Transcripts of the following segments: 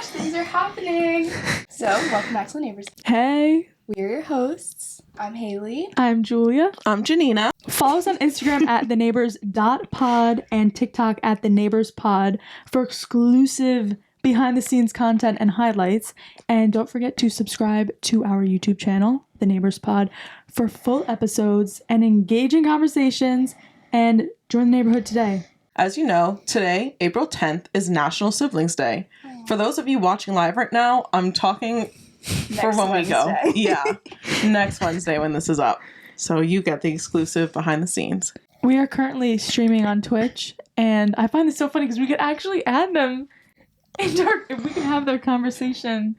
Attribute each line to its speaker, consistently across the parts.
Speaker 1: gosh, things are happening. So, welcome back to The Neighbors.
Speaker 2: Hey.
Speaker 1: We're your hosts. I'm Hailey.
Speaker 2: I'm Julia.
Speaker 3: I'm Janina.
Speaker 2: Follow us on Instagram at theneighbors.pod and TikTok at theneighborspod for exclusive behind-the-scenes content and highlights. And don't forget to subscribe to our YouTube channel, The Neighbors Pod, for full episodes and engaging conversations. And join the neighborhood today.
Speaker 3: As you know, today, April 10th, is National Siblings Day. For those of you watching live right now, I'm talking for when we go. Yeah, next Wednesday when this is up. So you get the exclusive behind the scenes.
Speaker 2: We are currently streaming on Twitch, and I find this so funny because we could actually add them into if we can have their conversation.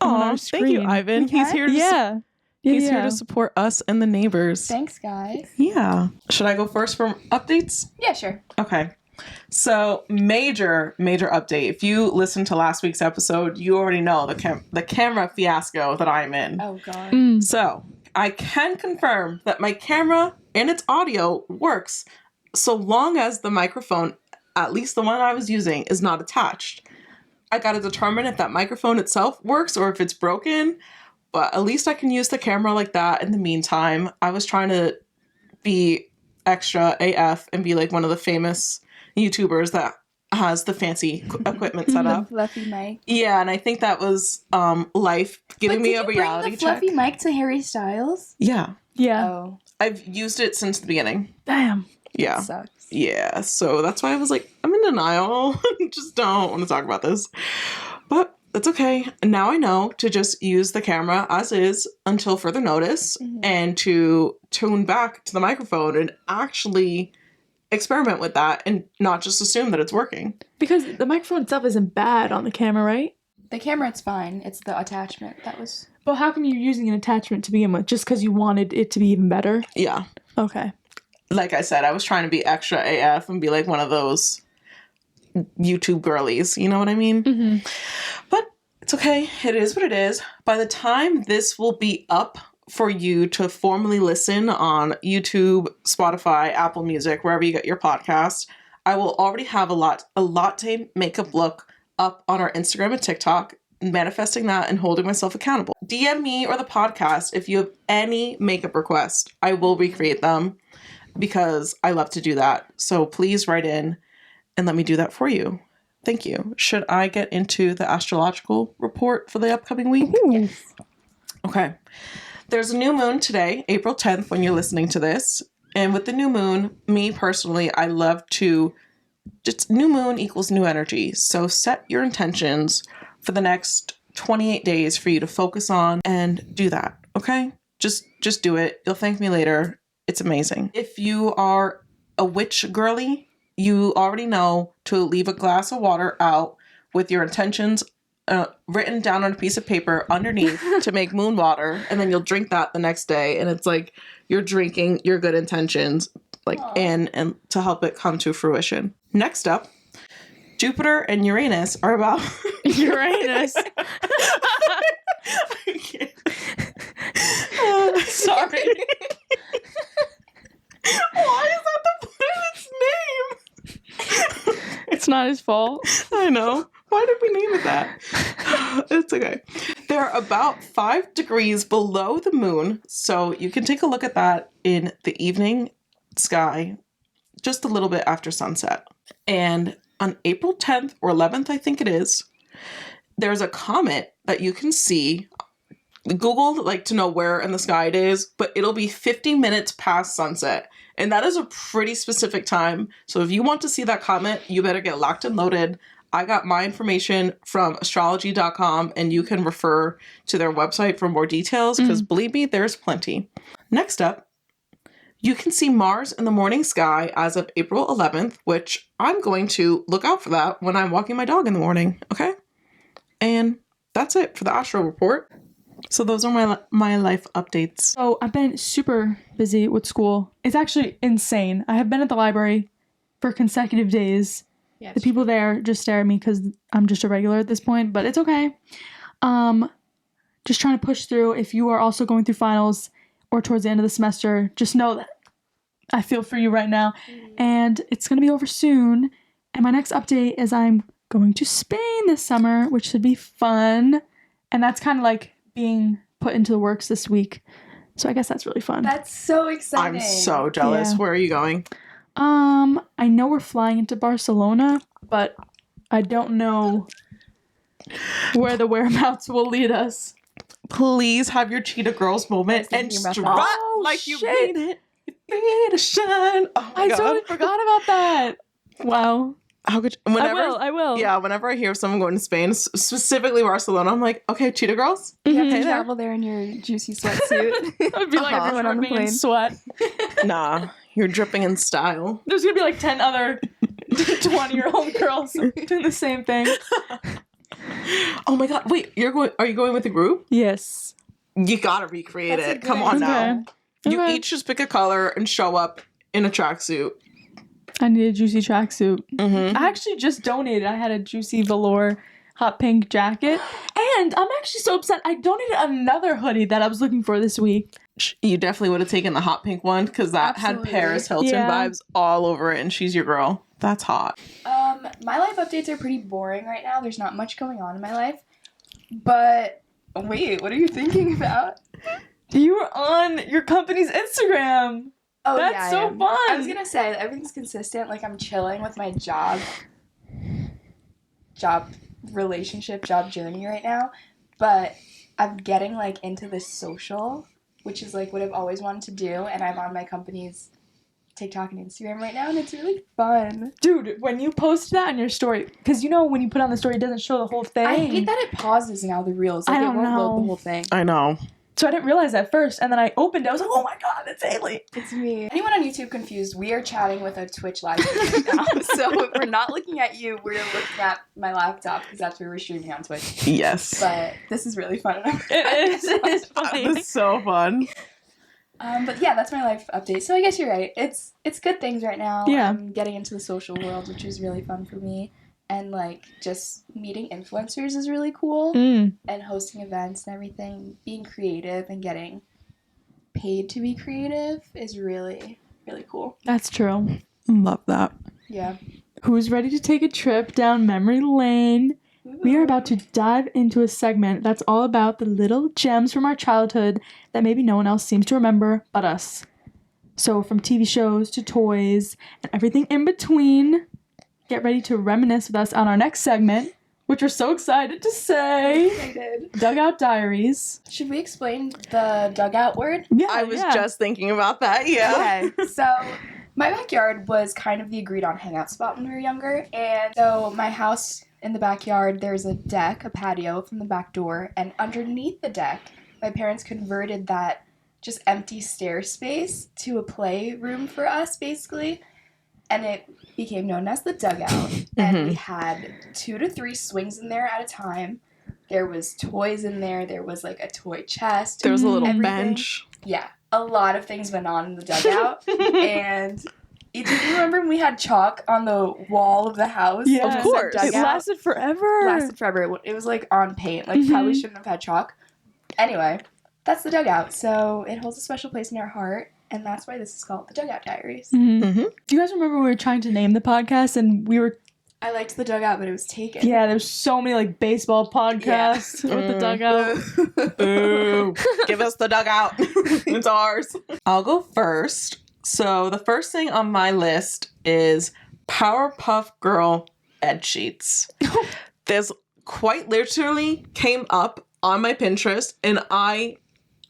Speaker 3: Oh, thank you, Ivan. He's here to He's here to support us and the neighbors.
Speaker 1: Thanks, guys.
Speaker 3: Yeah. Should I go first for updates?
Speaker 1: Yeah, sure.
Speaker 3: Okay. So, major update. If you listened to last week's episode, you already know the camera fiasco that I'm in.
Speaker 1: Oh, God.
Speaker 3: So, I can confirm that my camera and its audio works so long as the microphone, at least the one I was using, is not attached. I got to determine if that microphone itself works or if it's broken, but at least I can use the camera like that in the meantime. I was trying to be extra AF and be like one of the famous YouTubers that has the fancy equipment set up.
Speaker 1: The fluffy mic.
Speaker 3: Yeah, and I think that was life giving me a reality
Speaker 1: check. Did you bring the fluffy mic to Harry Styles?
Speaker 3: Yeah.
Speaker 2: Yeah.
Speaker 1: Oh.
Speaker 3: I've used it since the beginning.
Speaker 2: Damn.
Speaker 3: Yeah.
Speaker 1: That sucks.
Speaker 3: Yeah, so that's why I was like, I'm in denial. Just don't want to talk about this. But that's okay. Now I know to just use the camera as is until further notice and to tune back to the microphone and actually experiment with that and not just assume that it's working.
Speaker 2: Because the microphone itself isn't bad on the camera, right?
Speaker 1: The camera, it's fine. It's the attachment that was...
Speaker 2: But how come you're using an attachment to begin with? Just because you wanted it to be even better?
Speaker 3: Yeah.
Speaker 2: Okay.
Speaker 3: Like I said, I was trying to be extra AF and be like one of those YouTube girlies. You know what I mean?
Speaker 2: Mm-hmm.
Speaker 3: But it's okay. It is what it is. By the time this will be up for you to formally listen on YouTube, Spotify, Apple Music, wherever you get your podcast, I will already have a latte makeup look up on our Instagram and TikTok, manifesting that and holding myself accountable. DM me or the podcast if you have any makeup requests. I will recreate them because I love to do that. So please write in and let me do that for you. Thank you. Should I get into the astrological report for the upcoming week?
Speaker 1: Yes.
Speaker 3: Okay. There's a new moon today, April 10th, when you're listening to this. And with the new moon, me personally, I love to just new moon equals new energy. So set your intentions for the next 28 days for you to focus on and do that. Okay? Just do it. You'll thank me later. It's amazing. If you are a witch girly, you already know to leave a glass of water out with your intentions written down on a piece of paper underneath to make moon water, and then you'll drink that the next day, and it's like you're drinking your good intentions like in and to help it come to fruition. Next up, Jupiter and Uranus are about
Speaker 2: Uranus.
Speaker 3: Sorry. Why is that the planet's name?
Speaker 2: It's not his fault.
Speaker 3: I know. Why did we name it that? It's okay. They're about 5 degrees below the moon, so you can take a look at that in the evening sky just a little bit after sunset. And on April 10th or 11th, I think it is, there's a comet that you can see. Google to know where in the sky it is, but it'll be 50 minutes past sunset. And that is a pretty specific time. So if you want to see that comet, you better get locked and loaded. I got my information from astrology.com, and you can refer to their website for more details because believe me, there's plenty. Next up, you can see Mars in the morning sky as of April 11th, which I'm going to look out for that when I'm walking my dog in the morning. Okay? And that's it for the astro report. So those are my life updates.
Speaker 2: So I've been super busy with school. It's actually insane. I have been at the library for consecutive days.
Speaker 1: Yeah,
Speaker 2: the people there just stare at me because I'm just a regular at this point, but it's okay. Just trying to push through. If you are also going through finals or towards the end of the semester, just know that I feel for you right now. And it's going to be over soon. And my next update is I'm going to Spain this summer, which should be fun. And that's kind of like being put into the works this week. So I guess that's really fun.
Speaker 1: That's so exciting.
Speaker 3: I'm so jealous.
Speaker 2: Yeah.
Speaker 3: Where are you going?
Speaker 2: I know we're flying into Barcelona, but I don't know where the whereabouts will lead us.
Speaker 3: Please have your cheetah girls moment and
Speaker 1: thinking about
Speaker 3: strut
Speaker 1: that.
Speaker 2: Oh,
Speaker 3: like you
Speaker 2: shit.
Speaker 3: made it. You made it shine. Oh my
Speaker 2: I
Speaker 3: god.
Speaker 2: totally forgot about that. Wow.
Speaker 3: How could you, whenever,
Speaker 2: I will.
Speaker 3: Yeah, whenever I hear of someone going to Spain, specifically Barcelona, I'm like, okay, cheetah girls.
Speaker 1: You have
Speaker 2: Mhm.
Speaker 1: to
Speaker 3: Hey there.
Speaker 1: travel there in your juicy sweatsuit.
Speaker 2: I'd be like
Speaker 1: Everyone on the
Speaker 2: dripping in
Speaker 1: plane.
Speaker 2: sweat.
Speaker 3: Nah, you're dripping in style.
Speaker 2: There's gonna be like 10 other 20-year-old girls doing the same thing.
Speaker 3: Oh my god, wait, are you going with a group?
Speaker 2: Yes.
Speaker 3: You gotta recreate
Speaker 1: That's a
Speaker 3: it.
Speaker 1: good
Speaker 3: Come on
Speaker 1: idea.
Speaker 3: now. You
Speaker 2: Okay.
Speaker 3: each just pick a color and show up in a tracksuit.
Speaker 2: I need a juicy tracksuit.
Speaker 3: Mm-hmm.
Speaker 2: I actually just donated. I had a juicy velour hot pink jacket. And I'm actually so upset. I donated another hoodie that I was looking for this week.
Speaker 3: You definitely would have taken the hot pink one because that
Speaker 1: Absolutely.
Speaker 3: had Paris Hilton
Speaker 2: Yeah.
Speaker 3: vibes all over it, and she's your girl. That's hot.
Speaker 1: My life updates are pretty boring right now. There's not much going on in my life. But wait, what are you thinking about?
Speaker 2: You were on your company's Instagram.
Speaker 1: Oh,
Speaker 2: That's
Speaker 1: yeah, I
Speaker 2: so
Speaker 1: am.
Speaker 2: fun.
Speaker 1: I was gonna say everything's consistent. Like I'm chilling with my job relationship, job journey right now. But I'm getting like into the social, which is like what I've always wanted to do, and I'm on my company's TikTok and Instagram right now, and it's really fun.
Speaker 2: Dude, when you post that on your story, because you know when you put on the story, it doesn't show the whole thing.
Speaker 1: I hate that it pauses now, the reels. Like
Speaker 2: I
Speaker 1: it
Speaker 2: don't
Speaker 1: won't load
Speaker 2: know.
Speaker 1: the whole thing.
Speaker 3: I know.
Speaker 2: So I didn't realize that first, and then I opened it. I was like, oh my god, it's Hailey.
Speaker 1: It's me. Anyone on YouTube confused, we are chatting with a Twitch live stream right now. So if we're not looking at you, we're looking at my laptop because that's where we're streaming on Twitch.
Speaker 3: Yes.
Speaker 1: But this is really fun.
Speaker 2: It is funny.
Speaker 3: That's so fun.
Speaker 1: But yeah, that's my life update. So I guess you're right. It's good things right now.
Speaker 2: Yeah.
Speaker 1: I'm getting into the social world, which is really fun for me. And like just meeting influencers is really cool.
Speaker 2: Mm.
Speaker 1: And hosting events and everything. Being creative and getting paid to be creative is really, really cool.
Speaker 2: That's true.
Speaker 3: Love that.
Speaker 1: Yeah.
Speaker 2: Who's ready to take a trip down memory lane? We are about to dive into a segment that's all about the little gems from our childhood that maybe no one else seems to remember but us. So from TV shows to toys and everything in between, get ready to reminisce with us on our next segment, which we're so excited to say,
Speaker 1: Excited.
Speaker 2: Dugout Diaries.
Speaker 1: Should we explain the dugout word?
Speaker 2: Yeah,
Speaker 3: I was
Speaker 2: yeah.
Speaker 3: just thinking about that. Yeah.
Speaker 1: Okay, so my backyard was kind of the agreed on hangout spot when we were younger. And so my house in the backyard, there's a deck, a patio from the back door. And underneath the deck, my parents converted that just empty stair space to a playroom for us, basically. And it became known as the dugout. And we had 2 to 3 swings in there at a time. There was toys in there. There was like a toy chest.
Speaker 3: There was a little
Speaker 1: Everything.
Speaker 3: bench.
Speaker 1: Yeah, a lot of things went on in the dugout. And do you remember when we had chalk on the wall of the house?
Speaker 2: Yeah.
Speaker 3: Of
Speaker 1: That
Speaker 3: course.
Speaker 1: said
Speaker 2: It
Speaker 1: dugout?
Speaker 2: lasted forever.
Speaker 1: Lasted forever. It was like on paint. Like probably shouldn't have had chalk. Anyway, that's the dugout. So it holds a special place in our heart. And that's why this is called the Dugout Diaries.
Speaker 2: Mhm.
Speaker 3: Mm-hmm.
Speaker 2: Do you guys remember when we were trying to name the podcast and we were
Speaker 1: I liked the dugout, but it was taken.
Speaker 2: Yeah, there's so many like baseball podcasts with the dugout.
Speaker 3: Boo. Give us the dugout. It's ours. I'll go first. So the first thing on my list is Powerpuff Girl bed sheets. This quite literally came up on my Pinterest, and I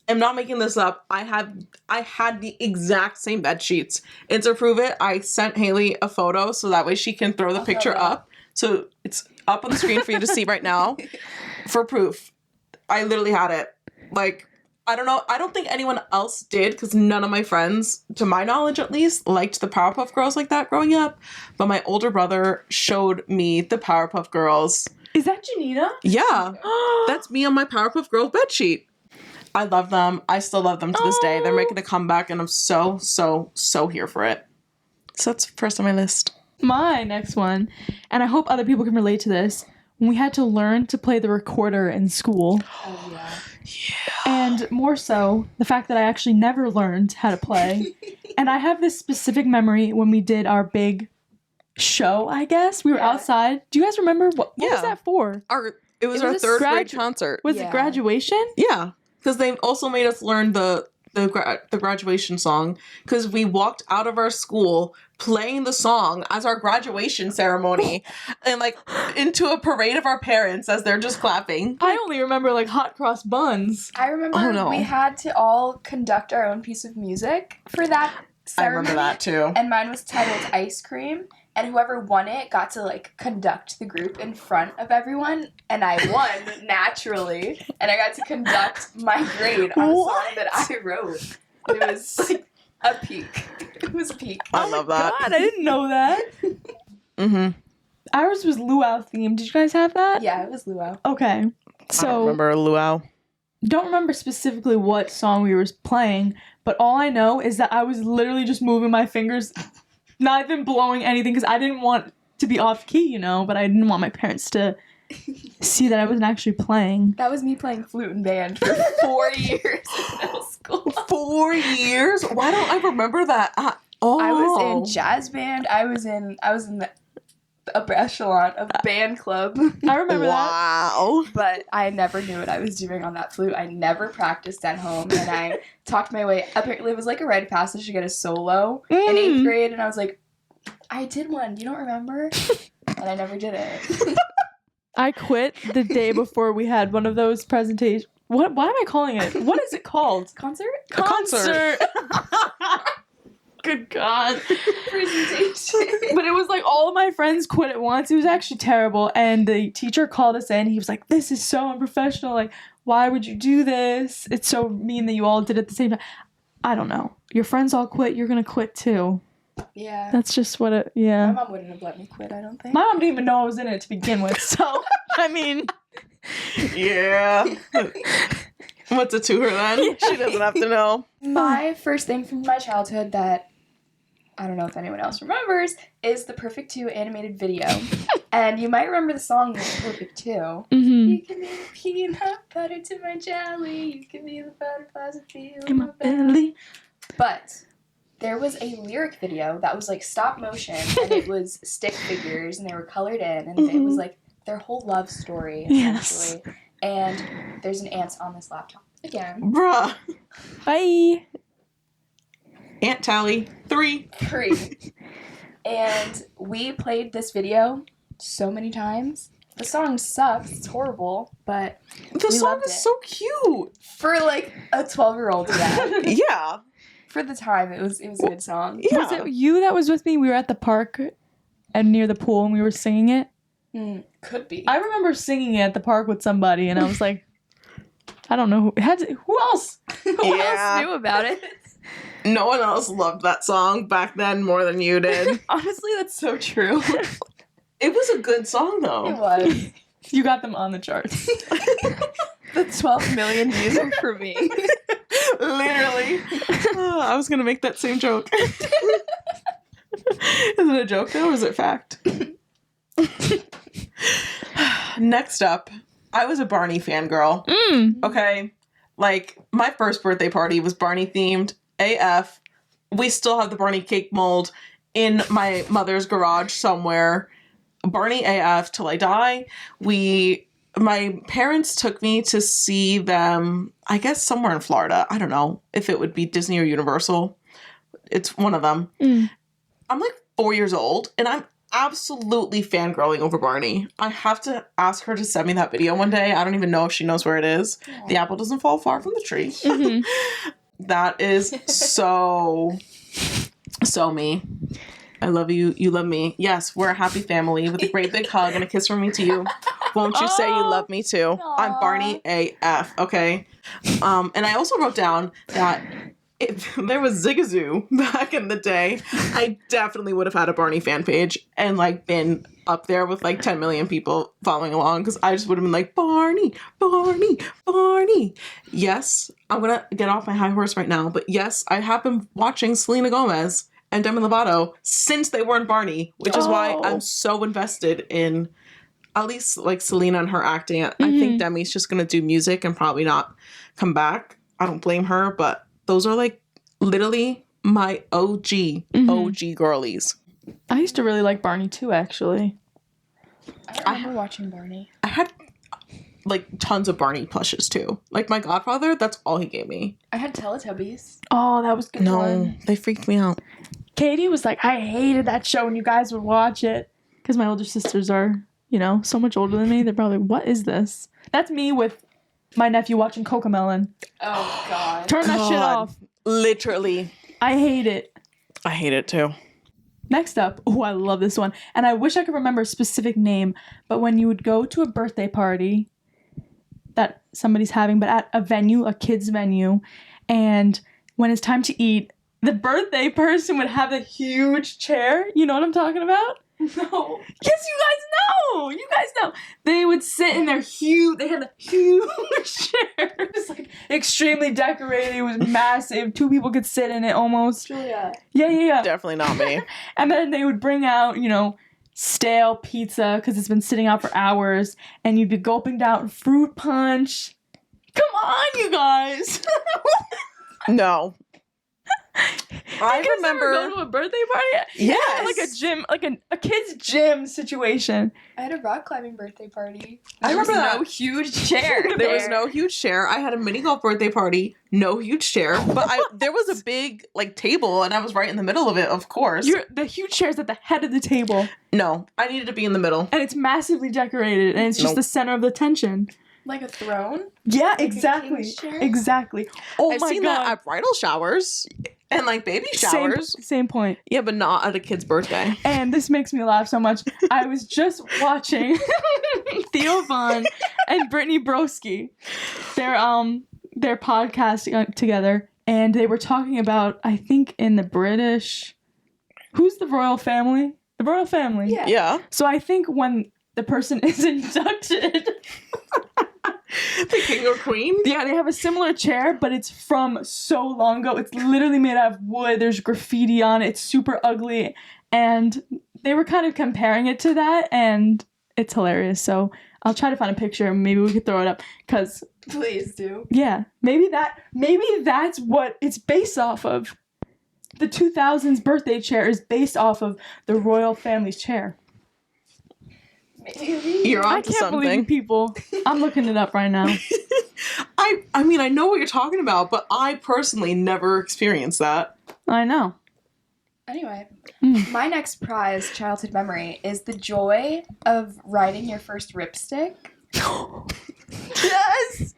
Speaker 3: am not making this up. I had the exact same bed sheets. And to prove it, I sent Hailey a photo so that way she can throw the picture
Speaker 1: photo.
Speaker 3: up. So it's up on the screen for you to see right now for proof. I literally had it. Like, I don't know. I don't think anyone else did because none of my friends, to my knowledge at least, liked the Powerpuff Girls like that growing up. But my older brother showed me the Powerpuff Girls.
Speaker 2: Is that Janina?
Speaker 3: Yeah. That's me on my Powerpuff Girls bedsheet. I love them. I still love them to this day. They're making a comeback and I'm so, so, so here for it. So that's first on my list.
Speaker 2: My next one, and I hope other people can relate to this, when we had to learn to play the recorder in school.
Speaker 1: Oh, yeah.
Speaker 2: And more so, the fact that I actually never learned how to play. And I have this specific memory when we did our big show, I guess. We were
Speaker 1: Yeah.
Speaker 2: outside. Do you guys remember what was
Speaker 3: Yeah.
Speaker 2: that for?
Speaker 3: It was
Speaker 1: It
Speaker 3: our
Speaker 1: was a
Speaker 3: third grade
Speaker 2: gradu-
Speaker 3: concert.
Speaker 2: Was
Speaker 1: Yeah.
Speaker 2: it graduation?
Speaker 3: Yeah, because they also made us learn the graduation song, because we walked out of our school playing the song as our graduation ceremony and like into a parade of our parents as they're just clapping.
Speaker 2: I only remember like hot cross buns.
Speaker 1: I remember
Speaker 3: Oh, no.
Speaker 1: we had to all conduct our own piece of music for that
Speaker 3: I
Speaker 1: ceremony.
Speaker 3: remember that too.
Speaker 1: And mine was titled Ice Cream. And whoever won it got to like conduct the group in front of everyone. And I won naturally. And I got to conduct my grade on a song that I wrote. And it was like a peak. It was a peak.
Speaker 3: I love that.
Speaker 2: God, I didn't know that.
Speaker 3: Mm-hmm.
Speaker 2: Ours was luau themed. Did you guys have that?
Speaker 1: Yeah, it was luau.
Speaker 2: Okay.
Speaker 3: I don't
Speaker 2: So
Speaker 3: remember luau.
Speaker 2: don't remember specifically what song we were playing, but all I know is that I was literally just moving my fingers, not even blowing anything, because I didn't want to be off key, you know, but I didn't want my parents to see that I wasn't actually playing.
Speaker 1: That was me playing flute and band for 4 years in middle school.
Speaker 3: 4 years? Why don't I remember that?
Speaker 1: I was in jazz band. I was in the upper echelon of band club.
Speaker 2: I remember that.
Speaker 3: Wow.
Speaker 1: But I never knew what I was doing on that flute. I never practiced at home, and I talked my way. Apparently, it was like a rite of passage to get a solo in 8th grade, and I was like, I did one. You don't remember? And I never did it.
Speaker 2: I quit the day before we had one of those presentations. Why am I calling it? What is it called?
Speaker 1: Concert?
Speaker 3: A concert.
Speaker 2: Good God.
Speaker 1: Presentation.
Speaker 2: But it was like all of my friends quit at once. It was actually terrible. And the teacher called us in. He was like, this is so unprofessional. Like, why would you do this? It's so mean that you all did it at the same time. I don't know. Your friends all quit. You're going to quit too.
Speaker 1: Yeah.
Speaker 2: That's just what it,
Speaker 1: My
Speaker 2: yeah.
Speaker 1: mom wouldn't have let me quit, I don't think.
Speaker 2: My mom didn't even know I was in it to begin with. So, I mean,
Speaker 3: Yeah. What's it to her then? She doesn't have to know.
Speaker 1: My first thing from my childhood that I don't know if anyone else remembers is the Perfect 2 animated video. And you might remember the song Perfect 2.
Speaker 2: mm-hmm.
Speaker 1: You can be the peanut butter to my jelly. You can be the butterflies that feel
Speaker 2: In my belly.
Speaker 1: But there was a lyric video that was like stop motion, and it was stick figures, and they were colored in, and it was like their whole love story,
Speaker 2: Yes.
Speaker 1: essentially. And there's an ant on this laptop again.
Speaker 3: Bruh.
Speaker 2: Bye.
Speaker 3: Aunt Tally. 3.
Speaker 1: 3. And we played this video so many times. The song sucks, it's horrible, but
Speaker 3: The
Speaker 1: We
Speaker 3: song
Speaker 1: loved
Speaker 3: is
Speaker 1: it.
Speaker 3: so cute.
Speaker 1: for like a 12-year-old, yeah.
Speaker 3: Yeah.
Speaker 1: For the time, it was a good song.
Speaker 3: Yeah.
Speaker 2: Was it you that was with me? We were at the park and near the pool and we were singing it.
Speaker 1: Could be.
Speaker 2: I remember singing it at the park with somebody and I was like, I don't know who else?
Speaker 1: Who
Speaker 3: Yeah.
Speaker 1: else knew about it?
Speaker 3: No one else loved that song back then more than you did.
Speaker 1: Honestly, that's so true.
Speaker 3: It was a good song though.
Speaker 1: It was.
Speaker 2: You got them on the charts.
Speaker 1: The 12 million views are for me.
Speaker 3: Literally. I was gonna make that same joke. Is it a joke though, or is it fact? Next up, I was a Barney fangirl. Okay. Like, my first birthday party was Barney themed AF. We still have the Barney cake mold in my mother's garage somewhere. Barney AF till I die. My parents took me to see them, I guess somewhere in Florida. I don't know if it would be Disney or Universal. It's one of them. I'm like 4 years old and I'm absolutely fangirling over Barney. I have to ask her to send me that video one day. I don't even know if she knows where it is.
Speaker 1: Aww.
Speaker 3: The apple doesn't fall far from the tree. That is so me. I love you. You love me. Yes, we're a happy family with a great big hug and a kiss from me to you. Won't you say you love me too? I'm Barney AF, okay? And I also wrote down that if there was Zigazoo back in the day, I definitely would have had a Barney fan page and like been up there with like 10 million people following along because I just would have been like, Barney, Barney, Barney. Yes, I'm going to get off my high horse right now, but yes, I have been watching Selena Gomez and Demi Lovato since they weren't Barney, which is why I'm so invested in at least like Selena and her acting. I think Demi's just going to do music and probably not come back. I don't blame her, but those are like literally my OG girlies.
Speaker 2: I used to really like Barney too, actually.
Speaker 1: I don't remember watching Barney.
Speaker 3: I had like tons of Barney plushes too. Like my godfather, that's all he gave me.
Speaker 1: I had Teletubbies.
Speaker 2: Oh, that was a good
Speaker 3: No,
Speaker 2: one.
Speaker 3: they freaked me out.
Speaker 2: Katie was like, I hated that show when you guys would watch it. Because my older sisters are, you know, so much older than me. They're probably, what is this? That's me with my nephew watching Cocomelon.
Speaker 1: Oh, God.
Speaker 2: Turn that shit off.
Speaker 3: Literally.
Speaker 2: I hate it.
Speaker 3: I hate it too.
Speaker 2: Next up, oh, I love this one. And I wish I could remember a specific name, but when you would go to a birthday party that somebody's having, but at a venue, a kid's venue, and when it's time to eat, the birthday person would have a huge chair. You know what I'm talking about?
Speaker 1: No.
Speaker 2: Yes, you guys know. You guys know. They would sit in their huge. They had a huge chair. It was like extremely decorated. It was massive. 2 people could sit in it almost.
Speaker 1: Julia.
Speaker 2: Yeah.
Speaker 3: Definitely not me.
Speaker 2: And then they would bring out, you know, stale pizza because it's been sitting out for hours, and you'd be gulping down fruit punch. Come on, you guys.
Speaker 3: No. I
Speaker 2: You guys
Speaker 3: remember
Speaker 2: ever go to a birthday party?
Speaker 3: Yes.
Speaker 2: Like a gym, like a kid's gym situation.
Speaker 1: I had a rock climbing birthday party.
Speaker 3: I
Speaker 1: There was
Speaker 3: remember
Speaker 1: no
Speaker 3: that.
Speaker 1: huge chair.
Speaker 3: There was no huge chair. I had a mini golf birthday party, no huge chair, but there was a big like table, and I was right in the middle of it. Of course,
Speaker 2: The huge chair's at the head of the table,
Speaker 3: no, I needed to be in the middle.
Speaker 2: and it's massively decorated, and it's just
Speaker 3: Nope.
Speaker 2: the center of the attention.
Speaker 1: Like a throne?
Speaker 2: Yeah,
Speaker 1: Like a
Speaker 2: exactly.
Speaker 1: king's chair?
Speaker 2: Exactly. Oh
Speaker 3: I've
Speaker 2: my
Speaker 3: seen
Speaker 2: god.
Speaker 3: that at bridal showers and like baby showers.
Speaker 2: Same point.
Speaker 3: Yeah, but not at a kid's birthday.
Speaker 2: And this makes me laugh so much. I was just watching Theo Vaughn and Brittany Broski. They're podcasting together, and they were talking about, I think in the British, who's the royal family? The royal family.
Speaker 1: Yeah.
Speaker 3: Yeah,
Speaker 2: So I think when the person is inducted,
Speaker 3: the king or queen.
Speaker 2: yeah, they have a similar chair, but it's from so long ago. It's literally made out of wood. There's graffiti on it. It's super ugly. And they were kind of comparing it to that, and it's hilarious. So I'll try to find a picture and maybe we could throw it up. Because,
Speaker 1: Please do.
Speaker 2: yeah, maybe that's what it's based off of. The 2000s birthday chair is based off of the royal family's chair.
Speaker 1: Maybe.
Speaker 3: You're
Speaker 2: I
Speaker 3: onto
Speaker 2: can't believe you
Speaker 3: something.
Speaker 2: people. I'm looking it up right now.
Speaker 3: I mean, I know what you're talking about, but I personally never experienced that.
Speaker 2: I know.
Speaker 1: Anyway,
Speaker 2: Mm.
Speaker 1: my next prized childhood memory is the joy of riding your first ripstick. Yes!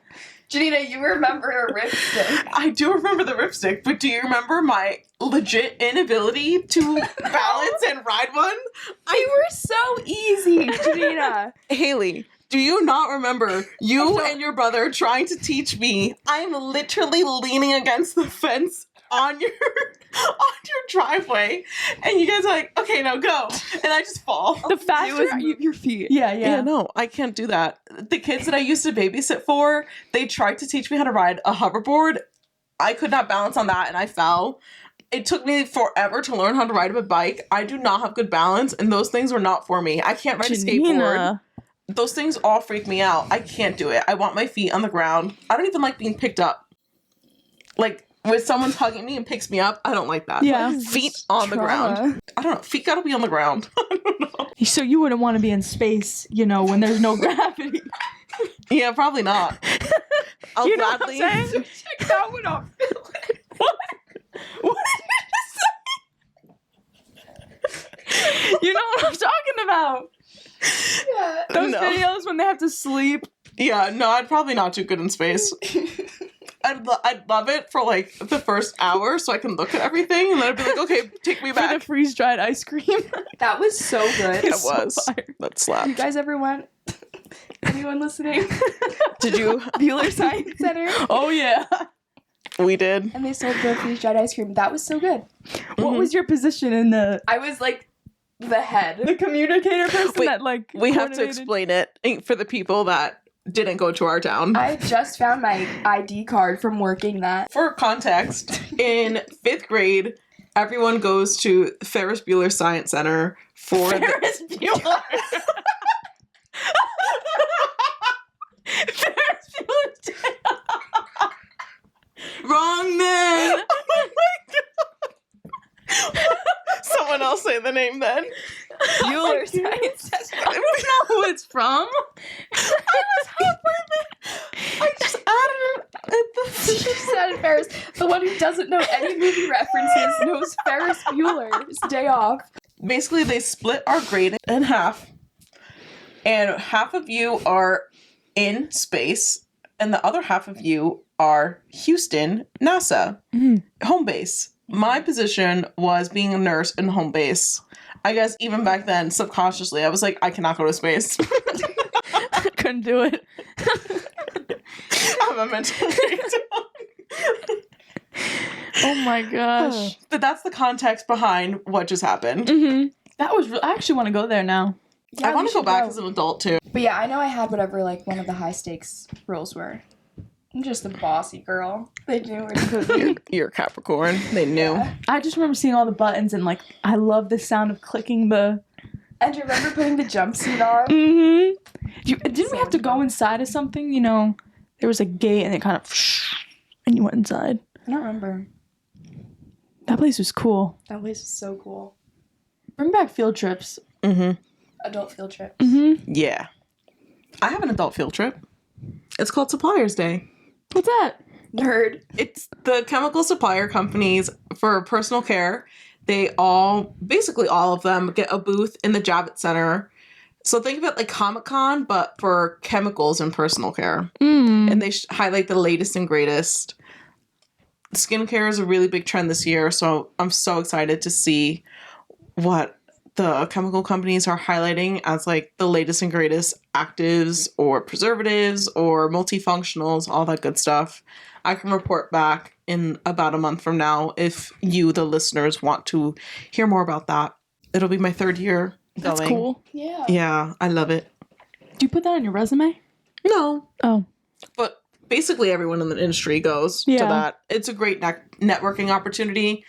Speaker 1: Janina, you remember a ripstick.
Speaker 3: I do remember the ripstick, but do you remember my legit inability to balance and ride one?
Speaker 1: They were so easy, Janina.
Speaker 3: Hailey, do you not remember you and your brother trying to teach me? I'm literally leaning against the fence on your driveway, and you guys are like, okay, now go, and I just fall.
Speaker 2: The faster
Speaker 1: Your feet.
Speaker 2: Yeah.
Speaker 3: No, I can't do that. The kids that I used to babysit for, they tried to teach me how to ride a hoverboard. I could not balance on that, and I fell. It took me forever to learn how to ride a bike. I do not have good balance, and those things were not for me. I can't ride a skateboard. Those things all freak me out. I can't do it. I want my feet on the ground. I don't even like being picked up. Like, when someone's hugging me and picks me up, I don't like that.
Speaker 2: Yeah.
Speaker 3: Feet on the ground. I don't know. Feet gotta be on the ground. I don't know.
Speaker 2: So you wouldn't want to be in space, you know, when there's no gravity.
Speaker 3: Yeah, probably not. I'll
Speaker 2: You know what I'm
Speaker 3: gladly.
Speaker 2: saying?
Speaker 1: Check that one off.
Speaker 2: What did you say? You know what I'm talking about?
Speaker 1: Yeah.
Speaker 2: Those
Speaker 3: No.
Speaker 2: videos when they have to sleep.
Speaker 3: Yeah, no, I'd probably not do good in space. I'd love it for like the first hour so I can look at everything and then I'd be like, okay, take me
Speaker 2: For the
Speaker 3: back.
Speaker 2: freeze-dried ice cream.
Speaker 1: That was so good.
Speaker 3: It
Speaker 2: so
Speaker 3: was.
Speaker 2: fire.
Speaker 3: That
Speaker 1: You
Speaker 3: slapped.
Speaker 1: guys ever went? Anyone listening?
Speaker 3: Did you?
Speaker 1: Bueller Science Center.
Speaker 2: Oh, yeah.
Speaker 3: We did.
Speaker 1: And they sold the freeze-dried ice cream. That was so good.
Speaker 2: What was your position in the
Speaker 1: I was like the head.
Speaker 2: communicator person
Speaker 3: Wait,
Speaker 2: that, like,
Speaker 3: We have to
Speaker 2: coordinated?
Speaker 3: explain it for the people that didn't go to our town.
Speaker 1: I just found my ID card from working that.
Speaker 3: For context, in 5th grade, everyone goes to Ferris Bueller Science Center for
Speaker 2: Ferris Bueller. Ferris Bueller.
Speaker 3: Wrong man! Oh my god! Someone else say say the name then.
Speaker 1: Bueller's Night Center.
Speaker 3: I don't know who it's from. I was halfway there. I just added it.
Speaker 1: She just said Ferris. The one who doesn't know any movie references knows Ferris Bueller's Day Off.
Speaker 3: Basically, they split our grade in half. And half of you are in space. And the other half of you are Houston, NASA, home base. My position was being a nurse in home base. I guess even back then, subconsciously, I was like, I cannot go to space.
Speaker 2: Couldn't do it.
Speaker 3: I have a mental breakdown.
Speaker 2: Oh my gosh.
Speaker 3: But that's the context behind what just happened.
Speaker 2: That was I actually want to go there now.
Speaker 1: Yeah,
Speaker 3: I want
Speaker 1: we
Speaker 3: to go
Speaker 1: should
Speaker 3: back as an adult too.
Speaker 1: But yeah, I know I had whatever like one of the high stakes roles were. I'm just a bossy girl. They knew where to put me.
Speaker 3: You're a Capricorn. They knew.
Speaker 1: Yeah.
Speaker 2: I just remember seeing all the buttons and like I love the sound of clicking the.
Speaker 1: And do you remember putting the jumpsuit on?
Speaker 2: Didn't we have to go inside of something? You know, there was a gate and it kind of, and you went inside.
Speaker 1: I don't remember.
Speaker 2: That place was cool.
Speaker 1: That place was so cool.
Speaker 2: Bring back field trips.
Speaker 1: Adult field trips.
Speaker 3: Yeah. I have an adult field trip. It's called Suppliers Day.
Speaker 2: What's that?
Speaker 1: Nerd.
Speaker 3: It's the chemical supplier companies for personal care. They all, basically all of them, get a booth in the Javits Center. So think of it like Comic-Con, but for chemicals and personal care. And they highlight the latest and greatest. Skincare is a really big trend this year, so I'm so excited to see what the chemical companies are highlighting as like the latest and greatest actives or preservatives or multifunctionals, all that good stuff. I can report back in about a month from now if you, the listeners, want to hear more about that. It'll be my third year going.
Speaker 2: That's cool.
Speaker 1: Yeah.
Speaker 3: Yeah, I love it.
Speaker 2: Do you put that on your resume?
Speaker 3: No,
Speaker 2: Oh.
Speaker 3: but basically everyone in the industry goes to that. It's a great networking opportunity.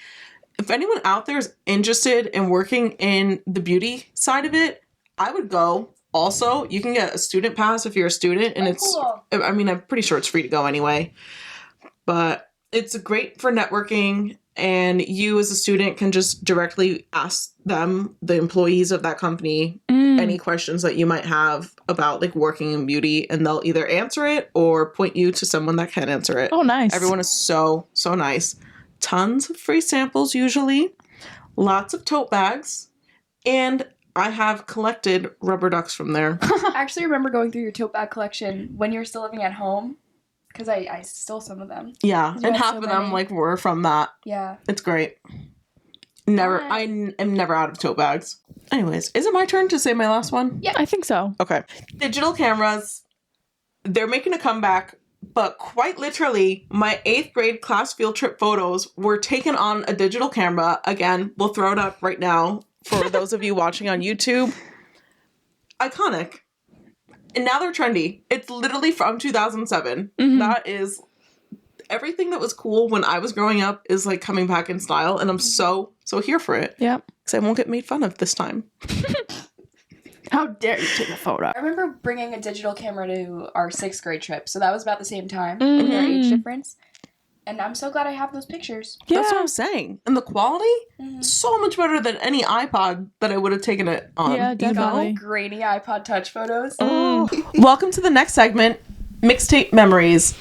Speaker 3: If anyone out there is interested in working in the beauty side of it, I would go. Also, you can get a student pass if you're a student, and
Speaker 1: Cool.
Speaker 3: I mean, I'm pretty sure it's free to go anyway. But it's great for networking, and you as a student can just directly ask them, the employees of that company, any questions that you might have about like working in beauty, and they'll either answer it or point you to someone that can answer it.
Speaker 2: Oh, nice.
Speaker 3: Everyone is so nice. Tons of free samples usually, lots of tote bags, and I have collected rubber ducks from there.
Speaker 1: I actually remember going through your tote bag collection when you were still living at home. Because I stole some of them.
Speaker 3: Yeah,
Speaker 1: You
Speaker 3: and
Speaker 1: have
Speaker 3: half
Speaker 1: so
Speaker 3: of them
Speaker 1: many.
Speaker 3: like were from that.
Speaker 1: Yeah.
Speaker 3: It's great. Never,
Speaker 2: Nice.
Speaker 3: I am never out of tote bags. Anyways, is it my turn to say my last one?
Speaker 1: Yeah.
Speaker 2: I think so.
Speaker 3: Okay. Digital cameras, they're making a comeback, but quite literally, my 8th grade class field trip photos were taken on a digital camera. Again, we'll throw it up right now for those of you watching on YouTube. Iconic. And now they're trendy. It's literally from 2007. That is everything that was cool when I was growing up is like coming back in style, and I'm so here for it.
Speaker 2: Yep.
Speaker 3: Because I won't get made fun of this time.
Speaker 2: How dare you take a photo?
Speaker 1: I remember bringing a digital camera to our 6th grade trip. So that was about the same time with our age difference. And I'm so glad I have those pictures.
Speaker 2: Yeah.
Speaker 3: That's what I'm saying. And the quality, so much better than any iPod that I would have taken it on.
Speaker 2: Yeah,
Speaker 3: you
Speaker 2: definitely.
Speaker 3: know?
Speaker 1: Grainy iPod Touch photos.
Speaker 3: Welcome to the next segment, Mixtape Memories.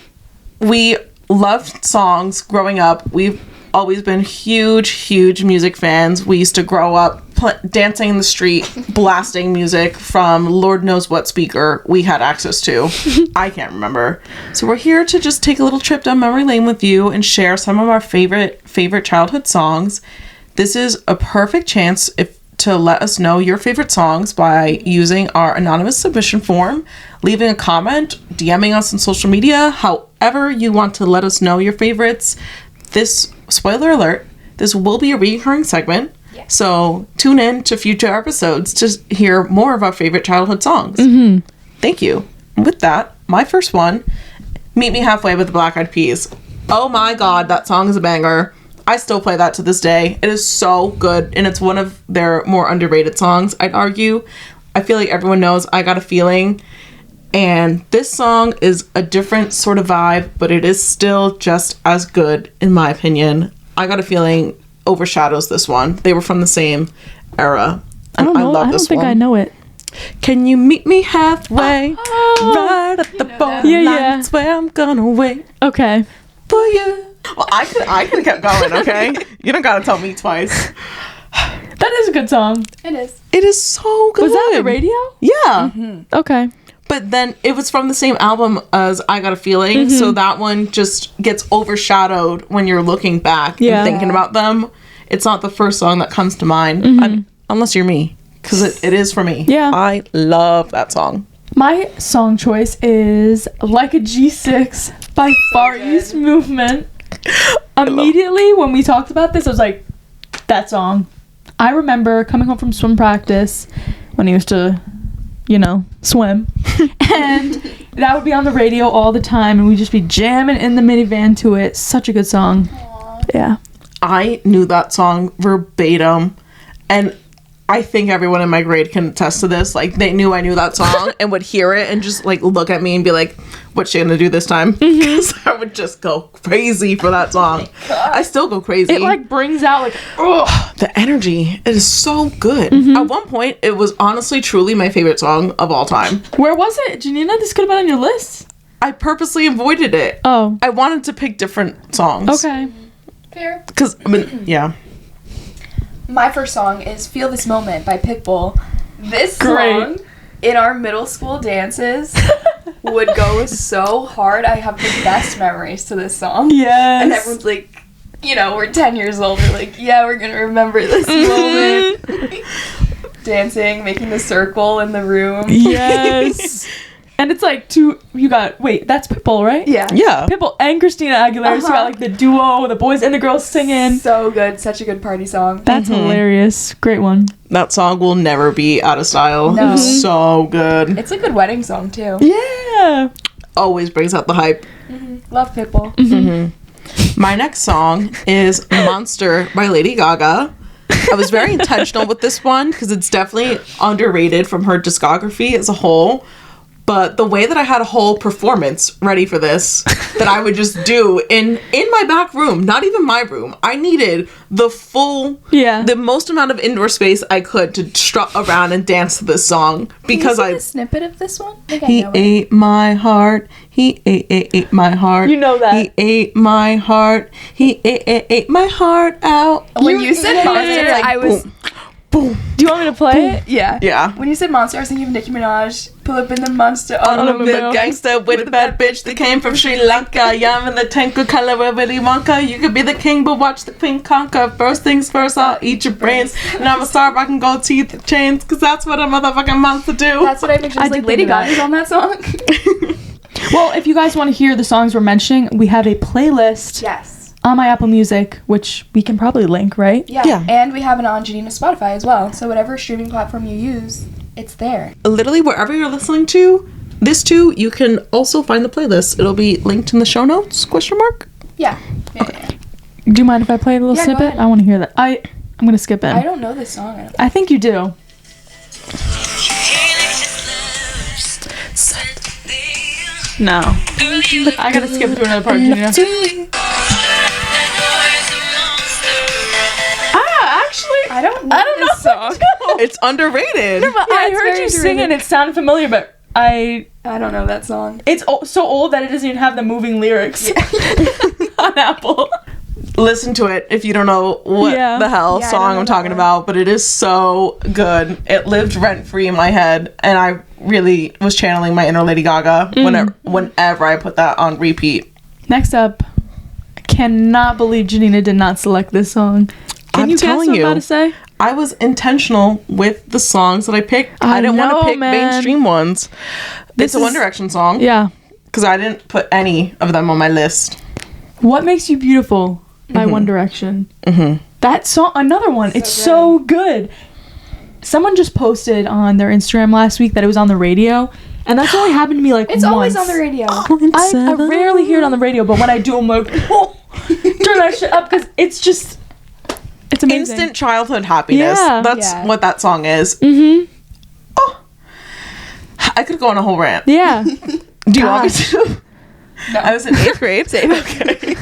Speaker 3: We loved songs growing up. We've always been huge music fans. We used to grow up dancing in the street, blasting music from Lord knows what speaker we had access to. I can't remember. So we're here to just take a little trip down memory lane with you and share some of our favorite childhood songs. This is a perfect chance to let us know your favorite songs by using our anonymous submission form, leaving a comment, DMing us on social media, however you want to let us know your favorites. This, spoiler alert, this will be a recurring segment. So tune in to future episodes to hear more of our favorite childhood songs. Thank you. And with that, my first one, Meet Me Halfway with the Black Eyed Peas. Oh my god, that song is a banger. I still play that to this day. It is so good, and it's one of their more underrated songs, I'd argue. I feel like everyone knows I Got a Feeling, and this song is a different sort of vibe, but it is still just as good, in my opinion. I Got a Feeling overshadows this one. They were from the same era.
Speaker 2: I don't know. I don't think I know it.
Speaker 3: Can you meet me halfway? Right at the borderline.
Speaker 2: Yeah.
Speaker 3: That's where I'm gonna wait
Speaker 2: Okay.
Speaker 3: for you. Well, I could have kept going, okay? You don't gotta tell me twice.
Speaker 2: That is a good song.
Speaker 1: It is.
Speaker 3: It is so good.
Speaker 2: Was that on the radio?
Speaker 3: Yeah.
Speaker 2: Okay.
Speaker 3: But then it was from the same album as I Got a Feeling, so that one just gets overshadowed when you're looking back
Speaker 2: Yeah.
Speaker 3: and thinking about them. It's not the first song that comes to mind, unless you're me, because it is for me.
Speaker 2: Yeah.
Speaker 3: I love that song.
Speaker 2: My song choice is Like a G6 by Far East Movement. Immediately when we talked about this, I was like, that song. I remember coming home from swim practice when I used to, swim. And that would be on the radio all the time, and we'd just be jamming in the minivan to it. Such a good song. Aww. Yeah.
Speaker 3: I knew that song verbatim, and I think everyone in my grade can attest to this. Like, they knew I knew that song and would hear it and just, like, look at me and be like, what's she gonna do this time? Because I would just go crazy for that song. I still go crazy.
Speaker 2: It, like, brings out, like,
Speaker 3: the energy. It is so good. At one point, it was honestly, truly my favorite song of all time.
Speaker 2: where was it? Janina, this could have been on your list.
Speaker 3: I purposely avoided it.
Speaker 2: Oh.
Speaker 3: I wanted to pick different songs.
Speaker 2: Okay.
Speaker 1: Fair.
Speaker 3: Because, yeah.
Speaker 1: My first song is Feel This Moment by Pitbull. This
Speaker 2: Great.
Speaker 1: song in our middle school dances would go so hard. I have the best memories to this song.
Speaker 2: Yes.
Speaker 1: And everyone's like, we're 10 years old. We're like, yeah, we're going to remember this moment. Dancing, making the circle in the room.
Speaker 2: Yes. And it's like that's Pitbull, right?
Speaker 1: Yeah.
Speaker 3: Yeah.
Speaker 2: Pitbull and Christina Aguilera. So you got like the duo, the boys and the girls singing.
Speaker 1: So good. Such a good party song.
Speaker 2: That's hilarious. Great one.
Speaker 3: That song will never be out of style.
Speaker 1: No.
Speaker 3: It's so good.
Speaker 1: It's a good wedding song, too.
Speaker 2: Yeah.
Speaker 3: Always brings out the hype.
Speaker 1: Love Pitbull.
Speaker 3: My next song is Monster by Lady Gaga. I was very intentional with this one because it's definitely underrated from her discography as a whole. But the way that I had a whole performance ready for this that I would just do in my back room, not even my room. I needed the most amount of indoor space I could to strut around and dance to this song because
Speaker 1: Can you sing a snippet of this one? I think I
Speaker 3: He
Speaker 1: know it.
Speaker 3: ate my heart. He ate my heart.
Speaker 2: You know that.
Speaker 3: He ate my heart. He ate my heart out.
Speaker 1: When you said monster,
Speaker 3: like,
Speaker 1: I was...
Speaker 3: Boom.
Speaker 2: Do you want me to play it?
Speaker 1: Yeah.
Speaker 3: Yeah.
Speaker 1: When you said monster, I was thinking of Nicki Minaj. Pull up in the monster
Speaker 3: On a
Speaker 2: Automobile.
Speaker 3: big gangster with a bad bitch that came from Sri Lanka. Yeah, I'm in the tank of color with Willy Wonka. You could be the king, but watch the queen conquer. First things first, I'll eat your brains. And I'm a star if I can go teeth and chains, because that's what a motherfucking monster do.
Speaker 1: That's what I pictured.
Speaker 2: I
Speaker 1: Like
Speaker 2: did
Speaker 1: Lady
Speaker 2: think of that.
Speaker 1: Gaga's on that song.
Speaker 2: Well, if you guys want to hear the songs we're mentioning, we have a playlist
Speaker 1: Yes.
Speaker 2: on my Apple Music, which we can probably link, right?
Speaker 1: Yeah.
Speaker 3: Yeah.
Speaker 1: And we have it on Janina's Spotify as well. So whatever streaming platform you use, it's there.
Speaker 3: Literally, wherever you're listening to this to, you can also find the playlist. It'll be linked in the show notes, question mark.
Speaker 1: Yeah.
Speaker 2: Do you mind if I play a little
Speaker 1: Yeah, go
Speaker 2: snippet?
Speaker 1: ahead.
Speaker 2: I want to hear that. I'm going to skip in.
Speaker 1: I don't know this song.
Speaker 2: I think you do. No. I gotta skip to another part, Janina. Actually,
Speaker 1: I don't know this song.
Speaker 3: It's underrated.
Speaker 2: I
Speaker 1: it's
Speaker 2: heard
Speaker 1: very
Speaker 2: you sing
Speaker 1: underrated.
Speaker 2: and it sounded familiar, but
Speaker 1: I don't know that song.
Speaker 2: it's so old that it doesn't even have the moving lyrics on Apple.
Speaker 3: Listen to it if you don't know what
Speaker 2: Yeah.
Speaker 3: the hell
Speaker 1: Yeah, I don't
Speaker 3: song
Speaker 1: know
Speaker 3: I'm
Speaker 1: that
Speaker 3: talking
Speaker 1: one.
Speaker 3: about, but it is so good. It lived rent free in my head, and I really was channeling my inner Lady Gaga whenever I put that on repeat.
Speaker 2: Next up, I cannot believe Janina did not select this song. Can
Speaker 3: I'm
Speaker 2: you guess
Speaker 3: telling
Speaker 2: what I'm
Speaker 3: you.
Speaker 2: about to say?
Speaker 3: I was intentional with the songs that I picked. I didn't want
Speaker 2: know,
Speaker 3: to pick
Speaker 2: man.
Speaker 3: mainstream ones.
Speaker 2: This
Speaker 3: It's a One
Speaker 2: is-
Speaker 3: Direction song.
Speaker 2: Yeah.
Speaker 3: Because I didn't put any of them on my list.
Speaker 2: What Makes You Beautiful by One Direction.
Speaker 3: Mm-hmm.
Speaker 2: That song, another one. It's so good. Someone just posted on their Instagram last week that it was on the radio, and that's only happened to me like
Speaker 1: It's
Speaker 2: once.
Speaker 1: always on the radio.
Speaker 2: I rarely hear it on the radio, but when I do, I'm like, oh, turn that shit up because it's just, it's amazing.
Speaker 3: Instant childhood happiness.
Speaker 2: Yeah.
Speaker 3: That's
Speaker 1: Yeah.
Speaker 3: what that song is.
Speaker 2: Mm-hmm.
Speaker 3: Oh, I could go on a whole rant.
Speaker 2: Yeah.
Speaker 3: Do you want me to?
Speaker 1: No.
Speaker 3: I was in 8th grade. Okay.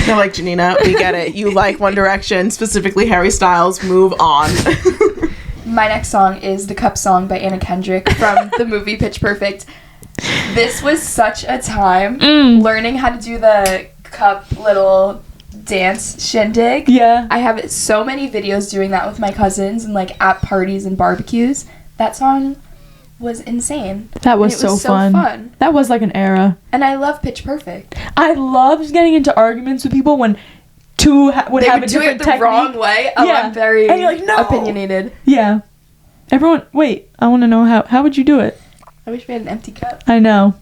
Speaker 3: They're like, Janina, we get it. You like One Direction, specifically Harry Styles. Move on.
Speaker 1: My next song is The Cup Song by Anna Kendrick from the movie Pitch Perfect. This was such a time learning how to do the cup little dance shindig.
Speaker 2: Yeah.
Speaker 1: I have so many videos doing that with my cousins and like at parties and barbecues. That song was insane.
Speaker 2: That was,
Speaker 1: And it was
Speaker 2: so fun. That was like an era.
Speaker 1: And I love Pitch Perfect.
Speaker 2: I loved getting into arguments with people when two would
Speaker 1: They
Speaker 2: have
Speaker 1: would
Speaker 2: a
Speaker 1: do
Speaker 2: different
Speaker 1: it the
Speaker 2: technique.
Speaker 1: wrong way. Oh,
Speaker 2: Yeah.
Speaker 1: I'm very
Speaker 2: And you're like, no.
Speaker 1: opinionated.
Speaker 2: Yeah. Everyone, wait, I want to know how would you do it?
Speaker 1: I wish we had an empty cup.
Speaker 2: I know.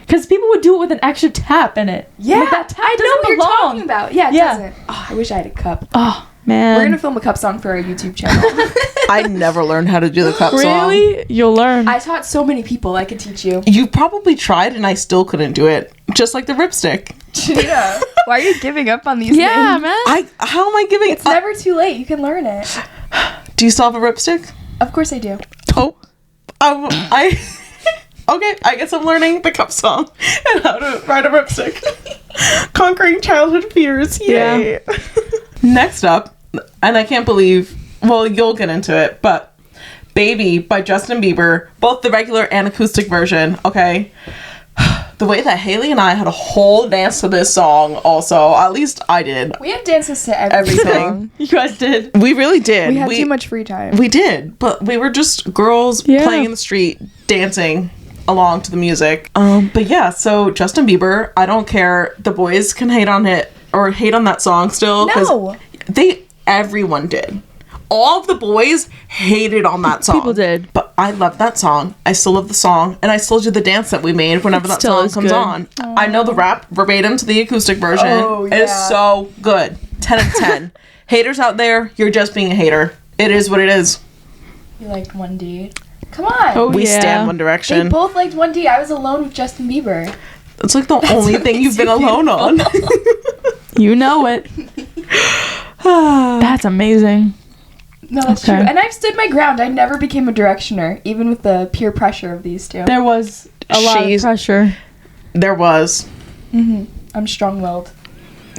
Speaker 2: Because people would do it with an extra tap in it.
Speaker 1: Yeah,
Speaker 2: Like, that tap
Speaker 1: I know
Speaker 2: doesn't
Speaker 1: what you're
Speaker 2: belong.
Speaker 1: talking about. Yeah, it
Speaker 2: Yeah.
Speaker 1: doesn't. Oh, I wish I had a cup.
Speaker 2: Oh, man.
Speaker 1: We're gonna film a cup song for our YouTube channel.
Speaker 3: I never learned how to do the cup song.
Speaker 2: Really? You'll learn.
Speaker 1: I taught so many people. I could teach you.
Speaker 3: You probably tried and I still couldn't do it. Just like the ripstick.
Speaker 1: Janina, why are you giving up on these
Speaker 2: yeah,
Speaker 1: things?
Speaker 2: man.
Speaker 3: How am I giving
Speaker 1: It's
Speaker 3: up?
Speaker 1: never too late. You can learn it.
Speaker 3: Do you still have a ripstick?
Speaker 1: Of course I do.
Speaker 3: Oh. I okay, I guess I'm learning the cup song and how to ride a ripstick. Conquering childhood fears. Yay.
Speaker 2: Yeah.
Speaker 3: Next up, and I can't believe, well, you'll get into it, but Baby by Justin Bieber, both the regular and acoustic version, okay? The way that Hailey and I had a whole dance to this song also, at least I did.
Speaker 1: We have dances to every
Speaker 3: Everything.
Speaker 1: song.
Speaker 2: You guys did.
Speaker 3: We really did.
Speaker 1: We had too much free time.
Speaker 3: We did, but we were just girls playing in the street, dancing along to the music. But yeah, so Justin Bieber, I don't care. The boys can hate on it or hate on that song still. 'Cause
Speaker 1: No.
Speaker 3: everyone did. All of the boys hated on that song.
Speaker 2: People did.
Speaker 3: But I love that song. I still love the song. And I still do the dance that we made whenever that
Speaker 2: still
Speaker 3: song
Speaker 2: is
Speaker 3: comes
Speaker 2: good.
Speaker 3: on. I know the rap verbatim to the acoustic version.
Speaker 1: Oh,
Speaker 3: It is
Speaker 1: yeah.
Speaker 3: so good. 10 out of 10. Haters out there, you're just being a hater. It is what it is.
Speaker 1: You liked 1D. Come on.
Speaker 2: Oh,
Speaker 3: We
Speaker 2: yeah.
Speaker 3: stand One
Speaker 1: They
Speaker 3: Direction.
Speaker 1: both liked 1D. I was alone with Justin Bieber.
Speaker 3: It's like the only
Speaker 1: what
Speaker 3: thing you've
Speaker 1: makes
Speaker 3: been
Speaker 1: you
Speaker 3: alone on.
Speaker 2: You know it. That's amazing.
Speaker 1: No, that's
Speaker 2: Okay.
Speaker 1: true. And I've stood my ground. I never became a directioner, even with the peer pressure of these two.
Speaker 2: There was a lot of
Speaker 3: She's-
Speaker 2: pressure.
Speaker 3: There was.
Speaker 1: I'm strong-willed.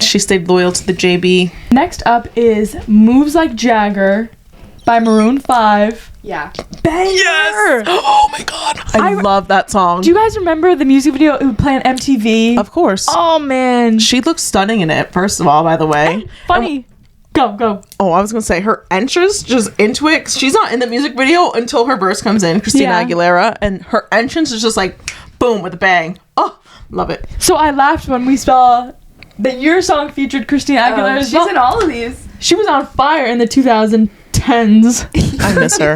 Speaker 3: She stayed loyal to the JB.
Speaker 2: Next up is Moves Like Jagger by Maroon 5.
Speaker 1: Yeah.
Speaker 2: Banger!
Speaker 3: Oh my god. I love that song.
Speaker 2: Do you guys remember the music video it would play on MTV?
Speaker 3: Of course.
Speaker 2: Oh, man.
Speaker 3: She looks stunning in it, first of all, by the way.
Speaker 2: Funny. Go.
Speaker 3: Oh, I was going to say, her entrance just into it, 'cause she's not in the music video until her verse comes in, Christina
Speaker 2: Yeah.
Speaker 3: Aguilera, and her entrance is just like, boom, with a bang. Oh, love it.
Speaker 2: So I laughed when we saw that your song featured Christina Aguilera.
Speaker 1: She's in all of these.
Speaker 2: She was on fire in the 2010s.
Speaker 3: I miss her.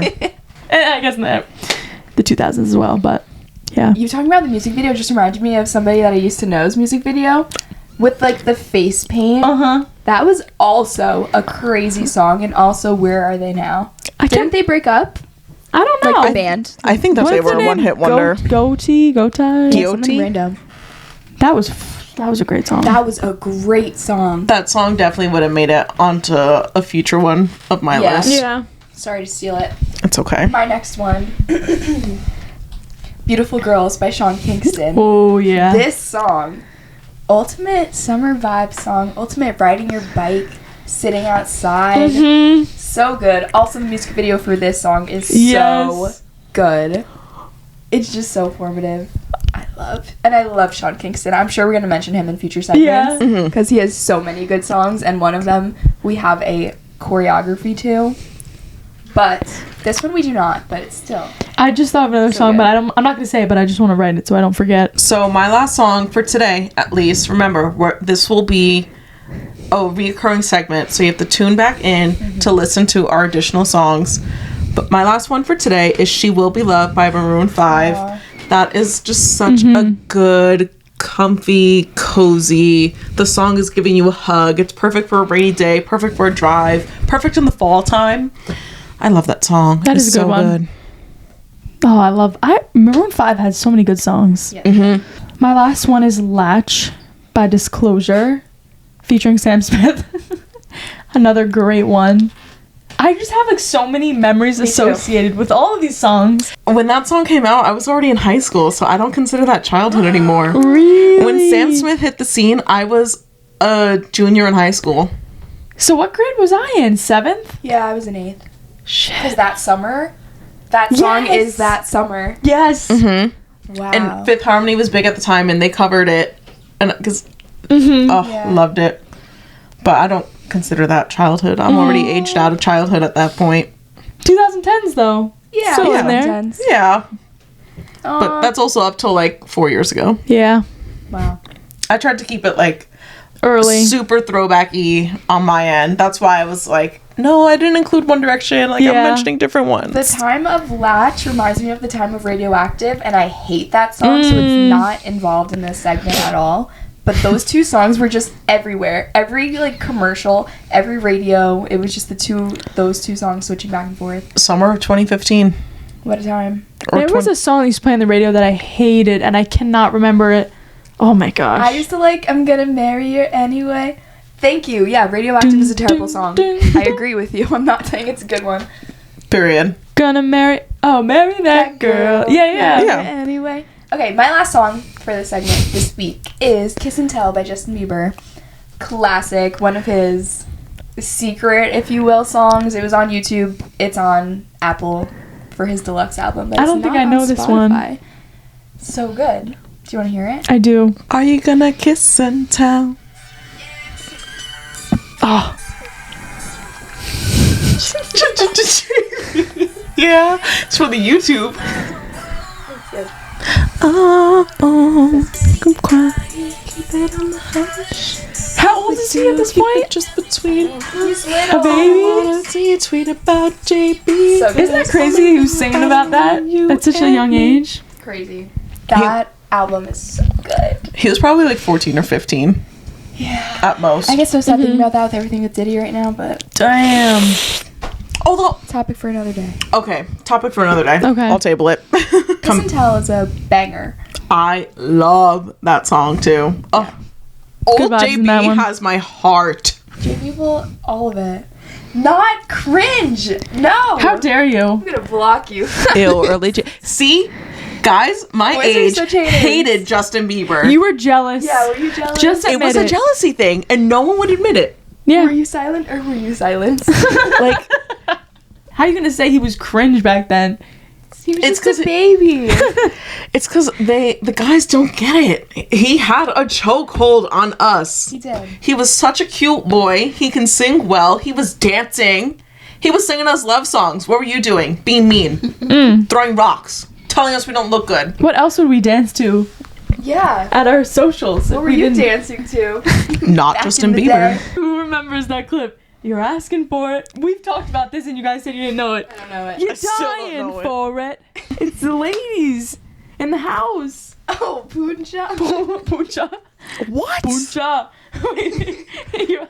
Speaker 2: And I guess in the 2000s as well, but yeah.
Speaker 1: You talking about the music video just reminded me of somebody that I used to know's music video with like the face paint.
Speaker 2: Uh-huh.
Speaker 1: That was also a crazy song, and also Where Are They Now?
Speaker 2: I
Speaker 1: Didn't
Speaker 2: can't,
Speaker 1: they break up?
Speaker 2: I don't know.
Speaker 1: Like the band?
Speaker 3: I think that
Speaker 2: What
Speaker 3: they
Speaker 2: is
Speaker 3: were
Speaker 2: her
Speaker 3: a
Speaker 2: name?
Speaker 3: one-hit wonder.
Speaker 2: Goatee.
Speaker 3: Guilty?
Speaker 1: Random.
Speaker 2: That was a great song.
Speaker 1: That was a great song.
Speaker 3: That song definitely would have made it onto a future one of my
Speaker 1: Yeah.
Speaker 3: list.
Speaker 2: yeah.
Speaker 1: Sorry to steal it.
Speaker 3: It's okay.
Speaker 1: My next one. Beautiful Girls by Sean Kingston.
Speaker 2: Oh yeah.
Speaker 1: This song, ultimate summer vibe song, ultimate riding your bike, sitting outside.
Speaker 2: Mhm.
Speaker 1: So good. Also, the music video for this song is so
Speaker 2: Yes.
Speaker 1: good. It's just so formative. I love Sean Kingston. I'm sure we're going to mention him in future
Speaker 2: Yeah.
Speaker 1: segments because he has so many good songs, and one of them we have a choreography to. But this one we do not, but it's still.
Speaker 2: I just thought of another
Speaker 1: So
Speaker 2: song,
Speaker 1: good.
Speaker 2: but I'm not gonna say it, but I just want to write it so I don't forget.
Speaker 3: So my last song for today, at least, remember, this will be a reoccurring segment, so you have to tune back in to listen to our additional songs. But my last one for today is She Will Be Loved by Maroon 5.
Speaker 1: Aw.
Speaker 3: That is just such a good, comfy, cozy. The song is giving you a hug. It's perfect for a rainy day, perfect for a drive, perfect in the fall time. I love that song.
Speaker 2: That is
Speaker 3: It's
Speaker 2: a good one. Oh, Maroon 5 had so many good songs.
Speaker 1: Yeah.
Speaker 2: My last one is Latch by Disclosure, featuring Sam Smith. Another great one. I just have like so many memories
Speaker 1: Me too.
Speaker 2: associated with all of these songs.
Speaker 3: When that song came out, I was already in high school, so I don't consider that childhood anymore.
Speaker 2: Really?
Speaker 3: When Sam Smith hit the scene, I was a junior in high school.
Speaker 2: So what grade was I in? 7th?
Speaker 1: Yeah, I was in 8th.
Speaker 2: Shit.
Speaker 1: Because that summer, that song
Speaker 2: Yes.
Speaker 1: is That Summer.
Speaker 2: Yes.
Speaker 3: Mm-hmm.
Speaker 1: Wow.
Speaker 3: And Fifth Harmony was big at the time, and they covered it. And because,
Speaker 1: Yeah.
Speaker 3: loved it. But I don't consider that childhood. I'm already aged out of childhood at that point.
Speaker 2: 2010s though.
Speaker 1: Yeah.
Speaker 2: Still in there.
Speaker 1: Intense.
Speaker 3: Yeah.
Speaker 1: Aw.
Speaker 3: But that's also up till like 4 years ago.
Speaker 2: Yeah.
Speaker 1: Wow.
Speaker 3: I tried to keep it like
Speaker 2: Early.
Speaker 3: super throwbacky on my end. That's why I was like, no, I didn't include One Direction. Like,
Speaker 2: Yeah.
Speaker 3: I'm mentioning different ones.
Speaker 1: The time of Latch reminds me of the time of Radioactive, and I hate that song, so it's not involved in this segment at all. But those two songs were just everywhere. Every like commercial, every radio, it was just those two songs switching back and forth.
Speaker 3: Summer of 2015.
Speaker 1: What a time.
Speaker 3: Or
Speaker 2: There was a song that used to play on the radio that I hated, and I cannot remember it. Oh my gosh.
Speaker 1: I used to like I'm gonna marry you anyway. Thank you. Yeah, Radioactive is a terrible song. I agree with you. I'm not saying it's a good one.
Speaker 3: Period.
Speaker 2: Gonna marry that girl. Yeah.
Speaker 3: Yeah.
Speaker 1: Anyway. Okay, my last song for this segment this week is Kiss and Tell by Justin Bieber. Classic, one of his secret, if you will, songs. It was on YouTube. It's on Apple for his deluxe album. But
Speaker 2: I
Speaker 1: it's
Speaker 2: don't think
Speaker 1: not
Speaker 2: I know
Speaker 1: on
Speaker 2: this one.
Speaker 1: Spotify. So good. Do you want to hear it?
Speaker 2: I do.
Speaker 3: Are you gonna kiss and tell?
Speaker 2: Oh.
Speaker 3: Yeah, it's for the YouTube.
Speaker 1: Good.
Speaker 3: I'm crying, keep it on the hush.
Speaker 2: How old is he at this
Speaker 3: Keep
Speaker 2: point?
Speaker 3: it just between
Speaker 1: He's
Speaker 2: A
Speaker 1: little.
Speaker 2: baby?
Speaker 3: wanna see you tweet about JB.
Speaker 1: So good.
Speaker 2: Isn't that crazy he was singing about that at such a young age?
Speaker 1: Crazy. That album is so good.
Speaker 3: He was probably like 14 or 15
Speaker 1: Yeah.
Speaker 3: at most.
Speaker 1: I get so sad thinking about that with everything with Diddy right now, but
Speaker 2: Damn.
Speaker 3: Although,
Speaker 1: topic for another day.
Speaker 3: okay, topic for another day.
Speaker 2: Okay.
Speaker 3: I'll table it.
Speaker 1: Kiss and Tell is a banger.
Speaker 3: I love that song too. Oh,
Speaker 2: Good
Speaker 3: old
Speaker 2: vibes in that
Speaker 3: JB
Speaker 2: one.
Speaker 3: has my heart.
Speaker 1: People, all of it. Not cringe. No.
Speaker 2: How dare you?
Speaker 1: I'm gonna block you.
Speaker 3: Ew, early See, guys, my
Speaker 1: Boys are
Speaker 3: age
Speaker 1: such haters.
Speaker 3: hated Justin Bieber.
Speaker 2: You were jealous.
Speaker 1: Yeah, were you jealous?
Speaker 2: Just
Speaker 3: it was
Speaker 2: admit
Speaker 3: a jealousy thing, and no one would admit it.
Speaker 2: Yeah.
Speaker 1: Were you silent or were you silenced?
Speaker 3: Like,
Speaker 2: How are you gonna say he was cringe back then?
Speaker 1: He was
Speaker 3: It's
Speaker 1: just
Speaker 3: 'cause
Speaker 1: a baby.
Speaker 3: it's because the guys don't get it. He had a chokehold on us.
Speaker 1: He did.
Speaker 3: He was such a cute boy. He can sing well. He was dancing. He was singing us love songs. What were you doing? Being mean. Throwing rocks. Telling us we don't look good.
Speaker 2: What else would we dance to
Speaker 1: Yeah.
Speaker 2: at our socials?
Speaker 1: What were you dancing to?
Speaker 3: Not
Speaker 1: Back
Speaker 3: Justin
Speaker 1: in the
Speaker 3: Bieber.
Speaker 1: day.
Speaker 2: Who remembers that clip? You're asking for it. We've talked about this and you guys said you didn't know it.
Speaker 1: I don't know it.
Speaker 2: You're
Speaker 3: still don't
Speaker 2: dying
Speaker 3: know it.
Speaker 2: for it. It's the ladies in the house.
Speaker 1: Oh, Punja.
Speaker 2: Puncha.
Speaker 3: What?
Speaker 2: Puncha. You're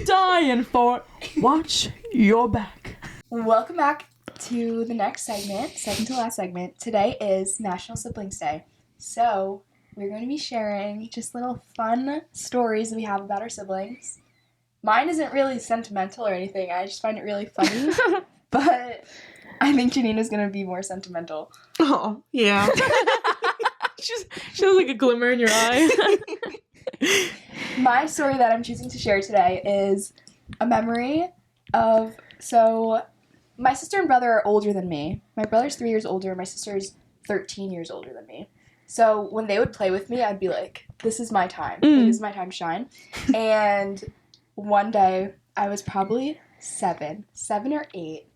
Speaker 2: dying for it. Watch your back.
Speaker 1: Welcome back to the next segment, second to last segment. Today is National Siblings Day. So, we're going to be sharing just little fun stories that we have about our siblings. Mine isn't really sentimental or anything. I just find it really funny. But I think Janina's going to be more sentimental.
Speaker 3: Oh, yeah.
Speaker 2: She has like a glimmer in your eye.
Speaker 1: My story that I'm choosing to share today is a memory of, so my sister and brother are older than me. My brother's 3 years older, my sister's 13 years older than me. So when they would play with me, I'd be like, this is my time. Like, this is my time to shine. And one day, I was probably 7 or 8,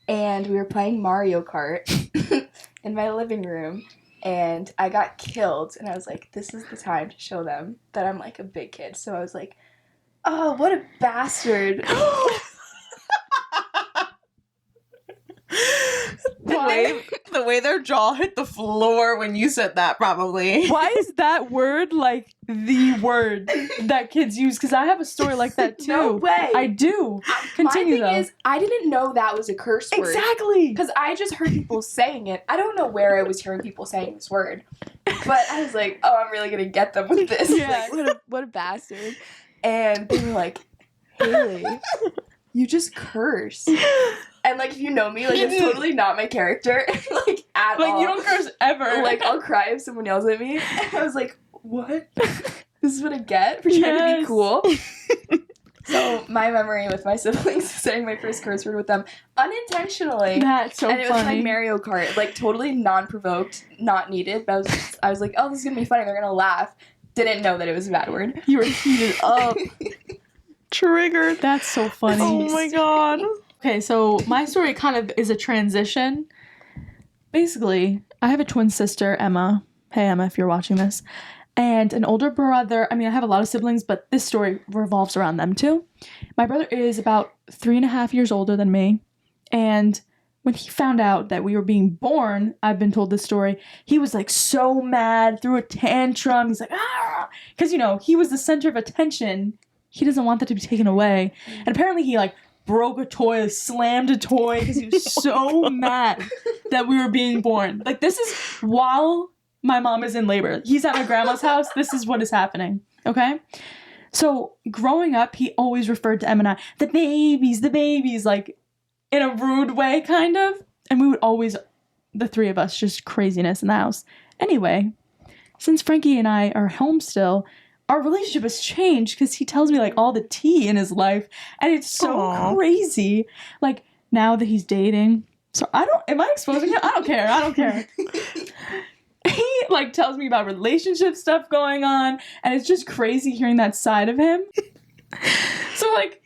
Speaker 1: and we were playing Mario Kart in my living room. And I got killed, and I was like, this is the time to show them that I'm, like, a big kid. So I was like, oh, what a bastard.
Speaker 3: The way their jaw hit the floor when you said that, probably.
Speaker 2: Why is that word like the word that kids use? Because I have a story like that too.
Speaker 1: No way.
Speaker 2: I do. Continue
Speaker 1: My thing
Speaker 2: though.
Speaker 1: is, I didn't know that was a curse word.
Speaker 2: Exactly.
Speaker 1: Because I just heard people saying it. I don't know where I was hearing people saying this word. But I was like, oh, I'm really going to get them with this.
Speaker 2: Yeah.
Speaker 1: Like, what a bastard. And they were like, Hailey, you just curse. And, like, if you know me, like, it's totally not my character, like, at all.
Speaker 2: Like you don't curse ever.
Speaker 1: Like, I'll cry if someone yells at me. And I was like, what? This is what I get for trying to be
Speaker 2: Yes.
Speaker 1: cool. So my memory with my siblings is saying my first curse word with them unintentionally.
Speaker 2: That's so
Speaker 1: and it was
Speaker 2: funny.
Speaker 1: my Mario Kart, like totally non-provoked, not needed. But I was like, oh, this is gonna be funny. They're gonna laugh. Didn't know that it was a bad word.
Speaker 2: You were heated up.
Speaker 3: Triggered.
Speaker 2: That's so funny.
Speaker 3: Oh my god.
Speaker 2: Okay, so my story kind of is a transition. Basically, I have a twin sister, Emma. Hey, Emma, if you're watching this. And an older brother. I mean, I have a lot of siblings, but this story revolves around them too. My brother is about 3.5 years older than me. And when he found out that we were being born, I've been told this story, he was like so mad, threw a tantrum. He's like, ah! Because, you know, he was the center of attention. He doesn't want that to be taken away. And apparently he like broke a toy, slammed a toy because he was so mad that we were being born. Like, this is while my mom is in labor. He's at my grandma's house. This is what is happening. Okay? So growing up, he always referred to Em and I, the babies, like in a rude way, kind of. And we would always, the three of us, just craziness in the house. Anyway, since Frankie and I are home still, our relationship has changed because he tells me like all the tea in his life. And it's so
Speaker 3: Aww.
Speaker 2: crazy. Like now that he's dating. So am I exposing him? I don't care. He like tells me about relationship stuff going on, and it's just crazy hearing that side of him. So like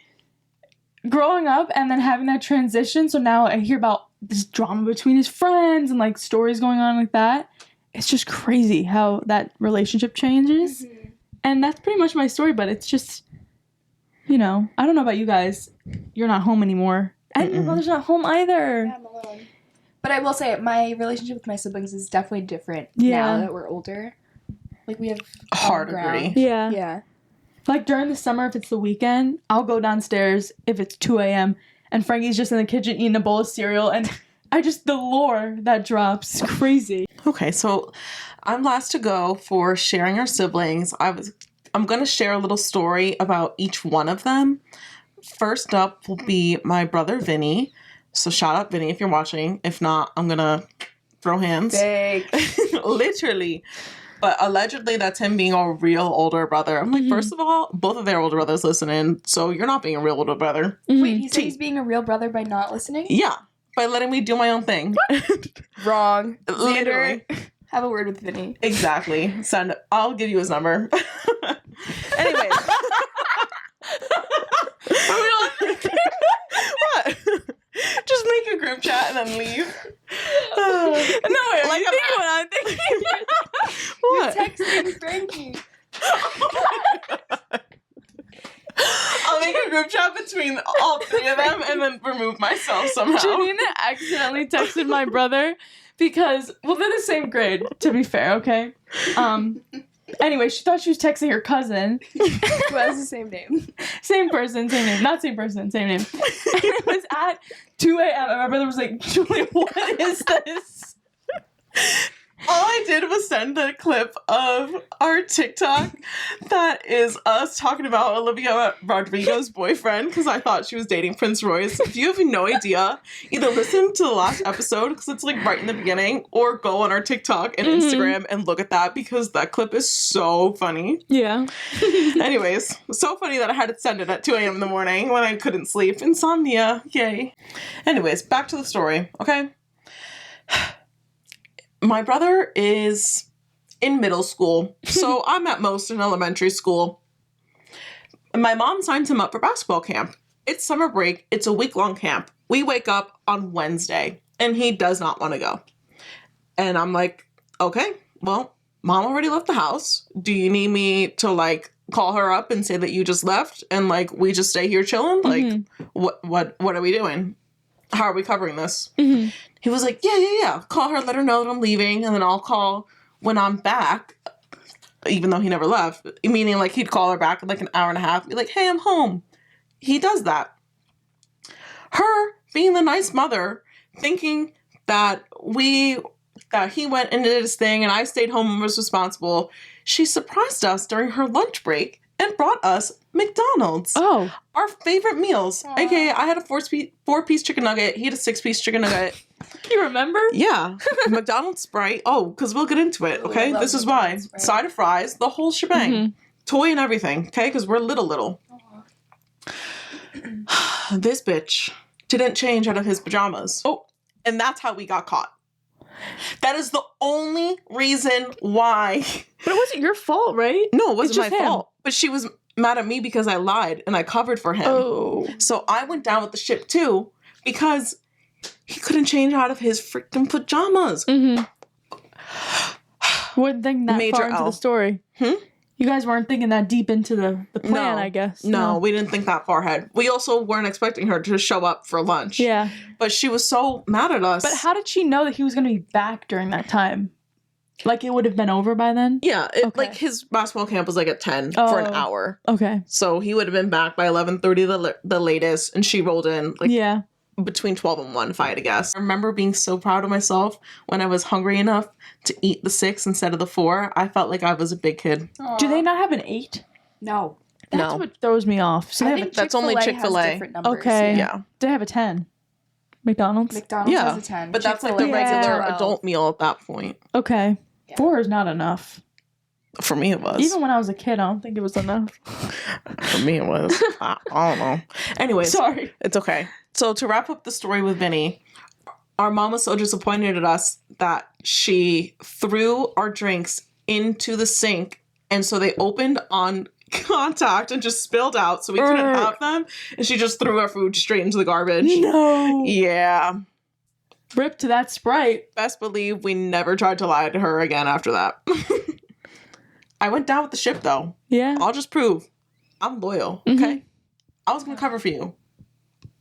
Speaker 2: growing up and then having that transition, so now I hear about this drama between his friends and like stories going on like that. It's just crazy how that relationship changes.
Speaker 1: Mm-hmm.
Speaker 2: And that's pretty much my story, but it's just, you know, I don't know about you guys. You're not home anymore. And your brother's not home either.
Speaker 1: Yeah, I'm alone. But I will say, my relationship with my siblings is definitely different
Speaker 2: Yeah.
Speaker 1: now that we're older. Like, we have
Speaker 3: Hard
Speaker 1: common ground.
Speaker 3: agree.
Speaker 2: Yeah.
Speaker 1: Yeah.
Speaker 2: Like during the summer, if it's the weekend, I'll go downstairs if it's 2 a.m. and Frankie's just in the kitchen eating a bowl of cereal, and the lore that drops is crazy.
Speaker 3: Okay, so I'm last to go for sharing our siblings. I'm going to share a little story about each one of them. First up will be my brother Vinny. So shout out Vinny if you're watching. If not, I'm going to throw hands.
Speaker 1: Big.
Speaker 3: Literally. But allegedly that's him being a real older brother. I'm like, first of all, both of their older brothers listening, so you're not being a real older brother.
Speaker 1: Wait, he said he's being a real brother by not listening?
Speaker 3: Yeah, by letting me do my own thing.
Speaker 1: Wrong.
Speaker 3: Literally.
Speaker 1: Xander, have a word with Vinny.
Speaker 3: Exactly. I'll give you his number. Anyways. What? Just make a group chat and then leave.
Speaker 2: No, wait,
Speaker 3: Like
Speaker 2: you think what I'm thinking?
Speaker 3: What?
Speaker 1: You're texting Frankie.
Speaker 3: I'll make a group chat between all three of them and then remove myself somehow.
Speaker 2: Janina accidentally texted my brother because, well, they're the same grade, to be fair, okay? Anyway, she thought she was texting her cousin.
Speaker 1: Who has the same name.
Speaker 2: Same person, same name. Not same person, same name. And it was at 2 a.m. and my brother was like, Julie, what is this?
Speaker 3: All I did was send a clip of our TikTok that is us talking about Olivia Rodrigo's boyfriend because I thought she was dating Prince Royce. If you have no idea, either listen to the last episode because it's like right in the beginning, or go on our TikTok and Instagram and look at that because that clip is so funny.
Speaker 2: Yeah.
Speaker 3: Anyways, so funny that I had to send it at 2 a.m. in the morning when I couldn't sleep. Insomnia. Yay. Anyways, back to the story, okay? My brother is in middle school, so I'm at most in elementary school. My mom signed him up for basketball camp. It's summer break. It's a week-long camp. We wake up on Wednesday, and he does not want to go. And I'm like, okay, well, mom already left the house. Do you need me to, like, call her up and say that you just left and, like, we just stay here chilling? Like, what are we doing? How are we covering this?
Speaker 2: Mm-hmm.
Speaker 3: He was like, yeah. Call her, let her know that I'm leaving, and then I'll call when I'm back, even though he never left. Meaning, like, he'd call her back in, like, an hour and a half, be like, hey, I'm home. He does that. Her, being the nice mother, thinking that he went and did his thing, and I stayed home and was responsible, she surprised us during her lunch break and brought us McDonald's.
Speaker 2: Oh.
Speaker 3: Our favorite meals.
Speaker 1: Aww.
Speaker 3: AKA, I had a four-piece chicken nugget. He had a 6-piece chicken nugget.
Speaker 2: You remember?
Speaker 3: Yeah. McDonald's Sprite. Oh, because we'll get into it, okay?
Speaker 1: I love
Speaker 3: This is why.
Speaker 1: McDonald's Sprite.
Speaker 3: Side of fries, the whole shebang. toy and everything, okay? Because we're little. This bitch didn't change out of his pajamas. Oh, and that's how we got caught. That is the only reason why.
Speaker 2: But it wasn't your fault, right?
Speaker 3: No, it wasn't
Speaker 2: It's just
Speaker 3: my
Speaker 2: him.
Speaker 3: fault. But she was mad at me because I lied and I covered for him.
Speaker 2: Oh.
Speaker 3: So I went down with the ship too because he couldn't change out of his freaking pajamas.
Speaker 2: Mm-hmm. Wasn't thinking that
Speaker 3: Major
Speaker 2: far into
Speaker 3: L.
Speaker 2: the story. You guys weren't thinking that deep into the plan, I guess.
Speaker 3: No, we didn't think that far ahead. We also weren't expecting her to show up for lunch.
Speaker 2: Yeah.
Speaker 3: But she was so mad at us.
Speaker 2: But how did she know that he was going to be back during that time? Like, it would have been over by then?
Speaker 3: Yeah,
Speaker 2: Okay.
Speaker 3: like his basketball camp was like at 10 for an hour.
Speaker 2: Okay.
Speaker 3: So he would have been back by 11:30 the latest, and she rolled in like between 12 and 1, if I had to guess. I remember being so proud of myself when I was hungry enough to eat the 6 instead of the 4. I felt like I was a big kid.
Speaker 1: Aww.
Speaker 2: Do they not have an 8?
Speaker 1: No.
Speaker 2: That's
Speaker 3: No.
Speaker 2: what throws me off. So
Speaker 1: I
Speaker 2: they have
Speaker 1: think
Speaker 3: that's only Chick-fil-A.
Speaker 1: has different numbers,
Speaker 2: Okay.
Speaker 3: Yeah.
Speaker 2: They have a 10. McDonald's?
Speaker 1: McDonald's
Speaker 3: Yeah,
Speaker 1: has a 10.
Speaker 3: but that's like the
Speaker 1: Chick-fil-A has a
Speaker 3: regular
Speaker 1: 12.
Speaker 3: adult meal at that point.
Speaker 2: Okay.
Speaker 1: Yeah.
Speaker 2: 4 is not enough.
Speaker 3: For me, it was.
Speaker 2: Even when I was a kid, I don't think it was enough.
Speaker 3: For me, it was. I don't know. Anyways,
Speaker 2: Sorry.
Speaker 3: it's okay. So to wrap up the story with Vinny, our mom was so disappointed at us that she threw our drinks into the sink, and so they opened on contact and just spilled out, so we couldn't have them, and she just threw our food straight into the garbage.
Speaker 2: No.
Speaker 3: Yeah.
Speaker 2: Rip to that Sprite.
Speaker 3: Best believe we never tried to lie to her again after that. I went down with the ship, though.
Speaker 2: Yeah.
Speaker 3: I'll just prove I'm loyal, okay? I was going to cover for you.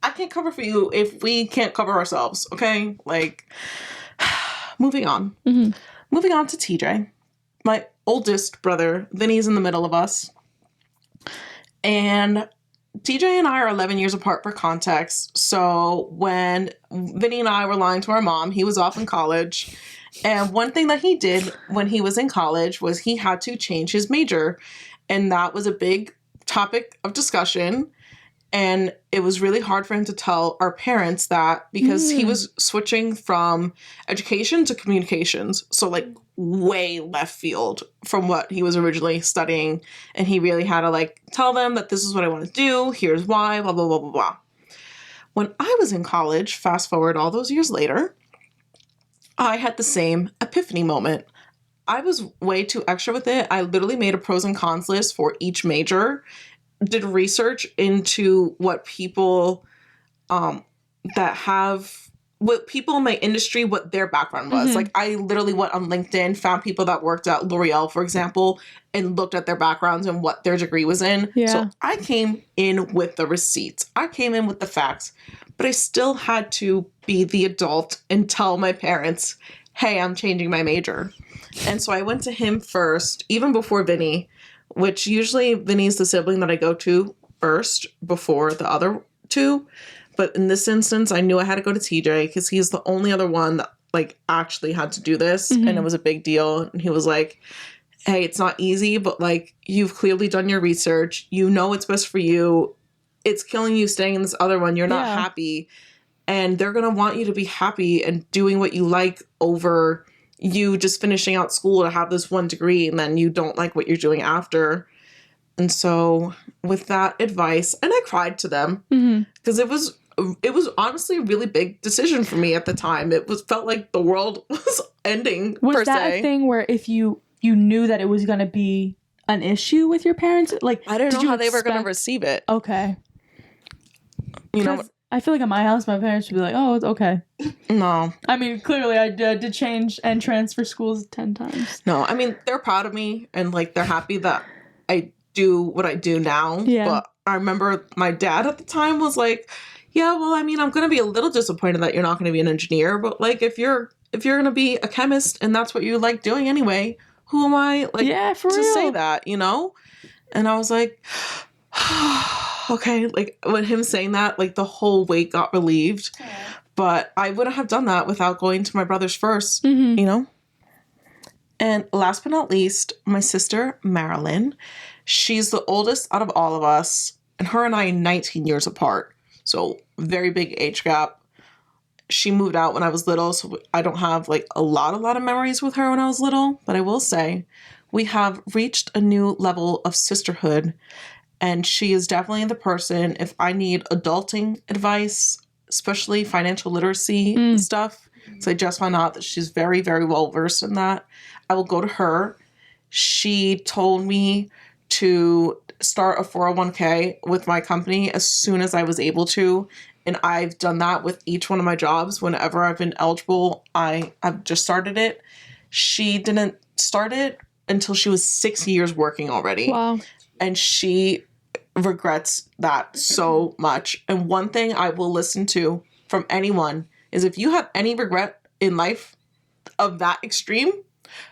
Speaker 3: I can't cover for you if we can't cover ourselves, okay? Like, moving on. Moving on to TJ. My oldest brother, Vinny's in the middle of us. And TJ and I are 11 years apart for context. So when Vinny and I were lying to our mom, he was off in college. And one thing that he did when he was in college was he had to change his major. And that was a big topic of discussion. And it was really hard for him to tell our parents that because he was switching from education to communications. So like way left field from what he was originally studying. And he really had to like tell them that this is what I want to do. Here's why, blah, blah, blah, blah, blah. When I was in college, fast forward all those years later, I had the same epiphany moment. I was way too extra with it. I literally made a pros and cons list for each major, did research into what people what people in my industry, what their background was. Like I literally went on LinkedIn, found people that worked at L'Oreal, for example, and looked at their backgrounds and what their degree was in.
Speaker 2: Yeah.
Speaker 3: So I came in with the receipts. I came in with the facts, but I still had to be the adult and tell my parents, hey, I'm changing my major. And so I went to him first, even before Vinny, which usually Vinny's the sibling that I go to first before the other two. But in this instance, I knew I had to go to TJ because he's the only other one that like actually had to do this. And it was a big deal. And he was like, hey, it's not easy, but like you've clearly done your research. You know what's best for you. It's killing you staying in this other one. You're not happy. And they're going to want you to be happy and doing what you like over you just finishing out school to have this one degree and then you don't like what you're doing after. And so with that advice, and I cried to them because it was honestly a really big decision for me at the time. It felt like the world was ending.
Speaker 2: Was that a thing where if you knew that it was going to be an issue with your parents? Like
Speaker 3: I didn't
Speaker 2: did
Speaker 3: know
Speaker 2: you
Speaker 3: how they were going to
Speaker 2: expect-
Speaker 3: receive it.
Speaker 2: Okay.
Speaker 3: You know,
Speaker 2: 'Cause I feel like at my house, my parents would be like, "Oh, it's okay."
Speaker 3: no.
Speaker 2: I mean, clearly, I did change and transfer schools 10 times.
Speaker 3: No, I mean, they're proud of me and like they're happy that I do what I do now.
Speaker 2: Yeah.
Speaker 3: But I remember my dad at the time was like, yeah, well, I mean, I'm going to be a little disappointed that you're not going to be an engineer, but like if you're going to be a chemist and that's what you like doing anyway, who am I like
Speaker 2: for
Speaker 3: to
Speaker 2: real.
Speaker 3: say that, you know? And I was like, okay, like when him saying that, like the whole weight got relieved. But I wouldn't have done that without going to my brother's first, you know? And last but not least, my sister, Marilyn. She's the oldest out of all of us, and her and I are 19 years apart. So very big age gap. She moved out when I was little, so I don't have like a lot of memories with her when I was little. But I will say, we have reached a new level of sisterhood. And she is definitely the person, if I need adulting advice, especially financial literacy stuff, so I just found out that she's very, very well versed in that, I will go to her. She told me to start a 401k with my company as soon as I was able to. And I've done that with each one of my jobs. Whenever I've been eligible, I've just started it. She didn't start it until she was 6 years working already.
Speaker 2: Wow.
Speaker 3: And she regrets that so much. And one thing I will listen to from anyone is, if you have any regret in life of that extreme,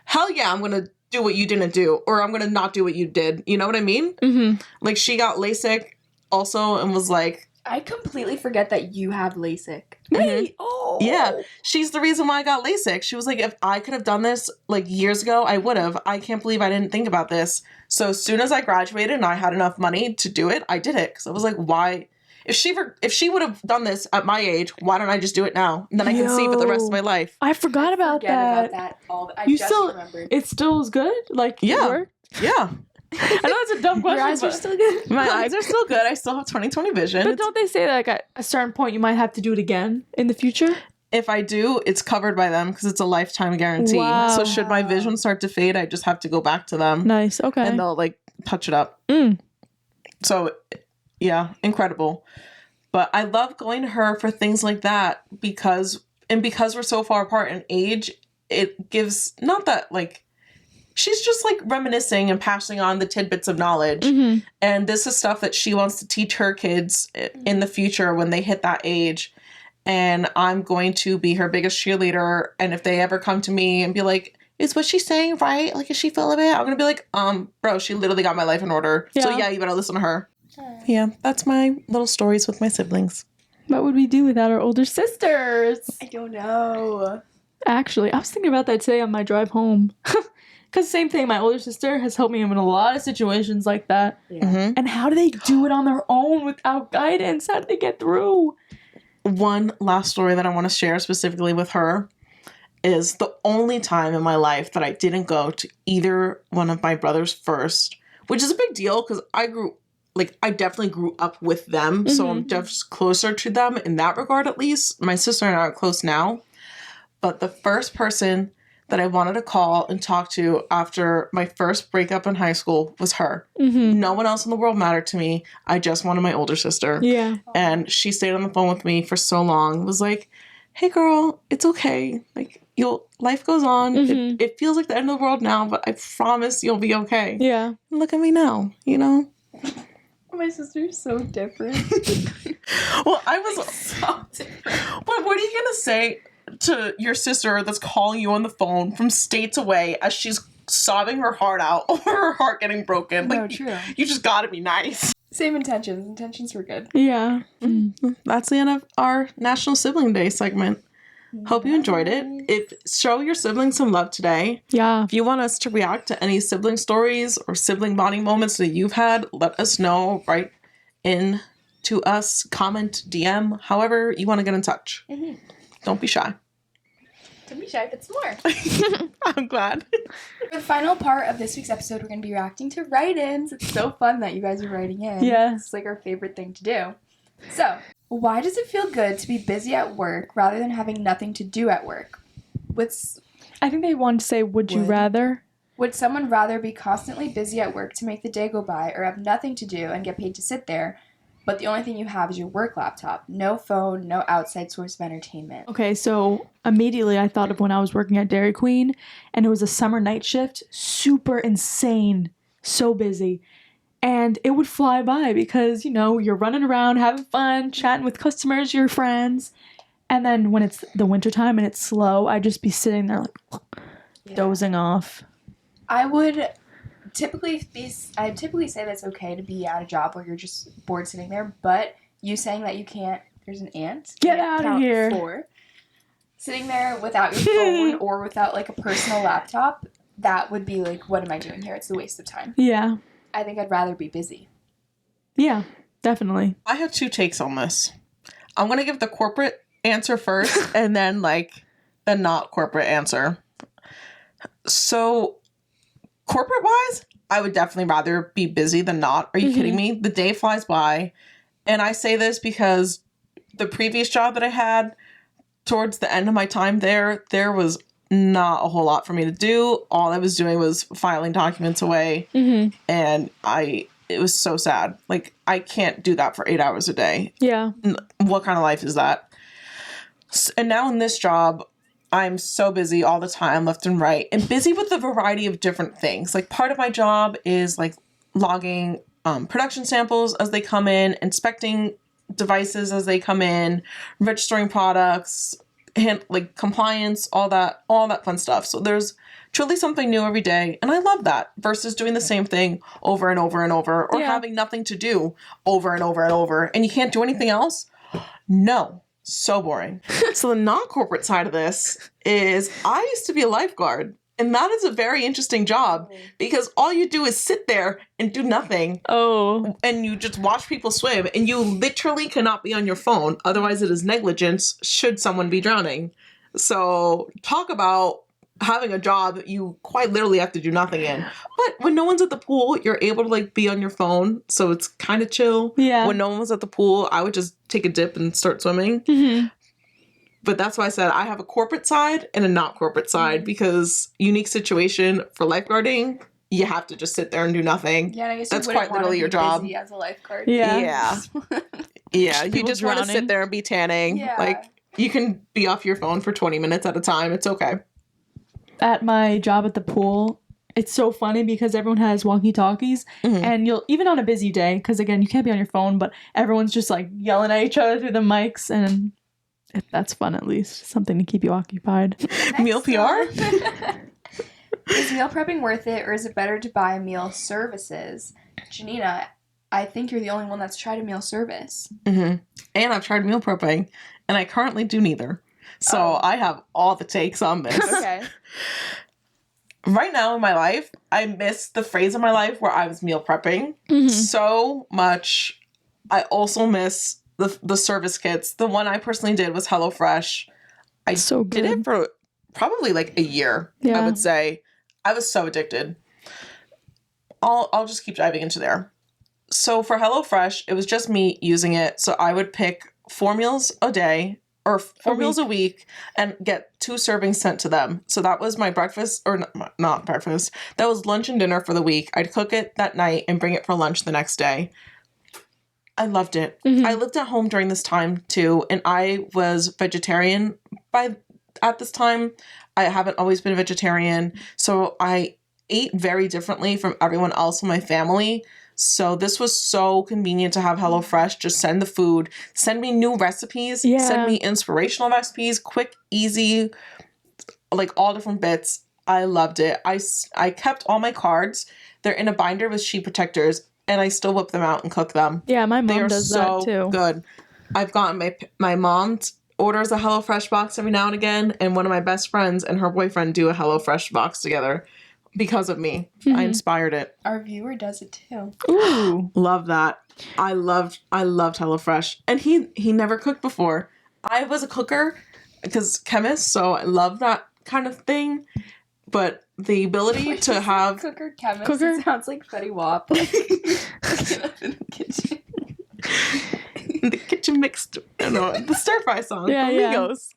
Speaker 3: hell yeah, I'm going to do what you didn't do, or I'm going to not do what you did. You know what I mean?
Speaker 2: Mm-hmm.
Speaker 3: Like, she got LASIK also and was like,
Speaker 1: I completely forget that you have LASIK.
Speaker 2: Wait, oh.
Speaker 3: yeah, she's the reason why I got LASIK. She was like, if I could have done this like years ago, I would have. I can't believe I didn't think about this. So as soon as I graduated and I had enough money to do it, I did it. Because I was like, why? If she would have done this at my age, why don't I just do it now? And then I can save it the rest of my life.
Speaker 2: I forgot about that.
Speaker 1: I
Speaker 2: You
Speaker 1: just
Speaker 2: still-
Speaker 1: remembered.
Speaker 2: It still is good? Like,
Speaker 3: Yeah.
Speaker 2: it worked?
Speaker 3: Yeah.
Speaker 2: I know it's a dumb question.
Speaker 1: Your eyes are
Speaker 2: but-
Speaker 1: still good.
Speaker 3: My eyes are still good. I still have 20/20 vision.
Speaker 2: But don't they say that, like, at a certain point you might have to do it again in the future?
Speaker 3: If I do, it's covered by them because it's a lifetime guarantee.
Speaker 2: Wow.
Speaker 3: So should my vision start to fade, I just have to go back to them.
Speaker 2: Nice. Okay.
Speaker 3: And they'll like touch it up. So yeah, incredible. But I love going to her for things like that because we're so far apart in age, it gives, not that like, she's just like reminiscing and passing on the tidbits of knowledge.
Speaker 2: Mm-hmm.
Speaker 3: And this is stuff that she wants to teach her kids in the future when they hit that age. And I'm going to be her biggest cheerleader. And if they ever come to me and be like, is what she's saying right? Like, is she full of it? I'm going to be like, bro, she literally got my life in order. So
Speaker 2: Yeah.
Speaker 3: yeah, you better listen to her. Yeah, that's my little stories with my siblings.
Speaker 2: What would we do without our older sisters?
Speaker 1: I don't know.
Speaker 2: Actually, I was thinking about that today on my drive home. Because same thing, my older sister has helped me in a lot of situations like that.
Speaker 1: Yeah.
Speaker 3: Mm-hmm.
Speaker 2: And how do they do it on their own without guidance? How do they get through?
Speaker 3: One last story that I want to share specifically with her is the only time in my life that I didn't go to either one of my brothers first, which is a big deal because I definitely grew up with them. So I'm just closer to them in that regard, at least. My sister and I are close now. But the first person that I wanted to call and talk to after my first breakup in high school was her.
Speaker 2: Mm-hmm.
Speaker 3: No one else in the world mattered to me. I just wanted my older sister.
Speaker 2: Yeah.
Speaker 3: And she stayed on the phone with me for so long. Was like, hey girl, it's okay. Like, life goes on.
Speaker 2: Mhm.
Speaker 3: It feels like the end of the world now, but I promise you'll be okay.
Speaker 2: Yeah.
Speaker 3: And look at me now, you know?
Speaker 1: My sister's so different.
Speaker 3: Well, I was...
Speaker 1: So different.
Speaker 3: But what are you going to say to your sister that's calling you on the phone from states away as she's sobbing her heart out over her heart getting broken?
Speaker 1: No,
Speaker 3: Like,
Speaker 1: true.
Speaker 3: you just gotta be nice.
Speaker 1: Same intentions. Intentions were good.
Speaker 2: Yeah.
Speaker 3: That's the end of our National Sibling Day segment. Hope you enjoyed it. Show your siblings some love today.
Speaker 2: Yeah.
Speaker 3: If you want us to react to any sibling stories or sibling bonding moments that you've had, let us know. Write in to us, comment, DM, however you want to get in touch.
Speaker 1: Mm-hmm.
Speaker 3: Don't be shy.
Speaker 1: Don't be shy, but some more.
Speaker 3: I'm glad.
Speaker 1: For the final part of this week's episode, we're going to be reacting to write-ins. It's so fun that you guys are writing in.
Speaker 2: Yeah.
Speaker 1: It's like our favorite thing to do. So, why does it feel good to be busy at work rather than having nothing to do at work?
Speaker 2: I think they wanted to say, would you
Speaker 1: Would.
Speaker 2: rather?
Speaker 1: Would someone rather be constantly busy at work to make the day go by or have nothing to do and get paid to sit there, but the only thing you have is your work laptop? No phone, no outside source of entertainment.
Speaker 2: Okay, so immediately I thought of when I was working at Dairy Queen and it was a summer night shift, super insane, so busy. And it would fly by because, you're running around, having fun, chatting with customers, your friends. And then when it's the wintertime and it's slow, I'd just be sitting there like dozing off.
Speaker 1: I would typically say that's okay to be at a job where you're just bored sitting there, but you saying that you can't, there's an ant.
Speaker 2: Get
Speaker 1: can't
Speaker 2: outta
Speaker 1: count
Speaker 2: here.
Speaker 1: 4. Sitting there without your phone or without like a personal laptop, that would be like, what am I doing here? It's a waste of time.
Speaker 2: Yeah.
Speaker 1: I think I'd rather be busy.
Speaker 2: Yeah, definitely.
Speaker 3: I have 2 takes on this. I'm going to give the corporate answer first and then the not corporate answer. So corporate wise, I would definitely rather be busy than not. Are you kidding me? The day flies by. And I say this because the previous job that I had, towards the end of my time there was not a whole lot for me to do. All I was doing was filing documents away. And it was so sad. Like, I can't do that for 8 hours a day.
Speaker 2: Yeah.
Speaker 3: What kind of life is that? And now in this job, I'm so busy all the time, left and right, and busy with a variety of different things. Like, part of my job is like logging production samples as they come in, inspecting devices as they come in, registering products, and like compliance, all that fun stuff. So there's truly something new every day, and I love that versus doing the same thing over and over and over, or having nothing to do over and over and over, and you can't do anything else. No. So boring. So the non-corporate side of this is I used to be a lifeguard, and that is a very interesting job because all you do is sit there and do nothing.
Speaker 2: Oh.
Speaker 3: And you just watch people swim, and you literally cannot be on your phone. Otherwise, it is negligence should someone be drowning. So talk about having a job that you quite literally have to do nothing in. But when no one's at the pool, you're able to like be on your phone, so it's kind of chill.
Speaker 2: Yeah.
Speaker 3: When no one was at the pool, I would just take a dip and start swimming. But that's why I said I have a corporate side and a not corporate side, because unique situation for lifeguarding, you have to just sit there and do nothing.
Speaker 1: Yeah, and I guess
Speaker 3: that's
Speaker 1: you
Speaker 3: quite literally your job.
Speaker 1: Busy as a lifeguard.
Speaker 3: Yeah. Yeah. You
Speaker 2: People
Speaker 3: just want to
Speaker 2: drowning.
Speaker 3: sit there and be tanning.
Speaker 1: Yeah.
Speaker 3: Like, you can be off your phone for 20 minutes at a time. It's okay.
Speaker 2: At my job at the pool, it's so funny because everyone has walkie-talkies, and you'll, even on a busy day, because again, you can't be on your phone, but everyone's just like yelling at each other through the mics, and that's fun, at least. Something to keep you occupied.
Speaker 3: Meal PR?
Speaker 1: Is meal prepping worth it, or is it better to buy meal services? Janina, I think you're the only one that's tried a meal service.
Speaker 3: And I've tried meal prepping, and I currently do neither. So I have all the takes on this.
Speaker 1: Okay.
Speaker 3: Right now in my life, I miss the phase of my life where I was meal prepping so much. I also miss the service kits. The one I personally did was HelloFresh. I
Speaker 2: So
Speaker 3: did
Speaker 2: good.
Speaker 3: it for probably like a year, I would say. I was so addicted. I'll just keep diving into there. So for HelloFresh, it was just me using it. So I would pick 4 meals a day, or 4 meals a week, and get 2 servings sent to them. So that was my breakfast, or not breakfast. That was lunch and dinner for the week. I'd cook it that night and bring it for lunch the next day. I loved it. I lived at home during this time too, and I was vegetarian at this time. I haven't always been vegetarian, so I ate very differently from everyone else in my family. So this was so convenient to have HelloFresh. Just send the food, send me new recipes, send me inspirational recipes, quick, easy, like all different bits. I loved it. I kept all my cards. They're in a binder with sheet protectors, and I still whip them out and cook them.
Speaker 2: Yeah, my
Speaker 3: They
Speaker 2: mom
Speaker 3: are
Speaker 2: does
Speaker 3: so
Speaker 2: that too.
Speaker 3: good. I've gotten my mom orders a HelloFresh box every now and again, and one of my best friends and her boyfriend do a HelloFresh box together. Because of me. I inspired it.
Speaker 1: Our viewer does it too.
Speaker 2: Ooh.
Speaker 3: Love that. I loved HelloFresh. And he never cooked before. I was a cooker because chemist, so I love that kind of thing. But the ability to have
Speaker 1: Cooker chemist.
Speaker 2: Cooker?
Speaker 1: It sounds like Fetty Wap. Cooking up in the kitchen.
Speaker 3: the kitchen mixed, the stir fry song
Speaker 2: Yeah,
Speaker 3: from
Speaker 2: yeah.
Speaker 3: Migos.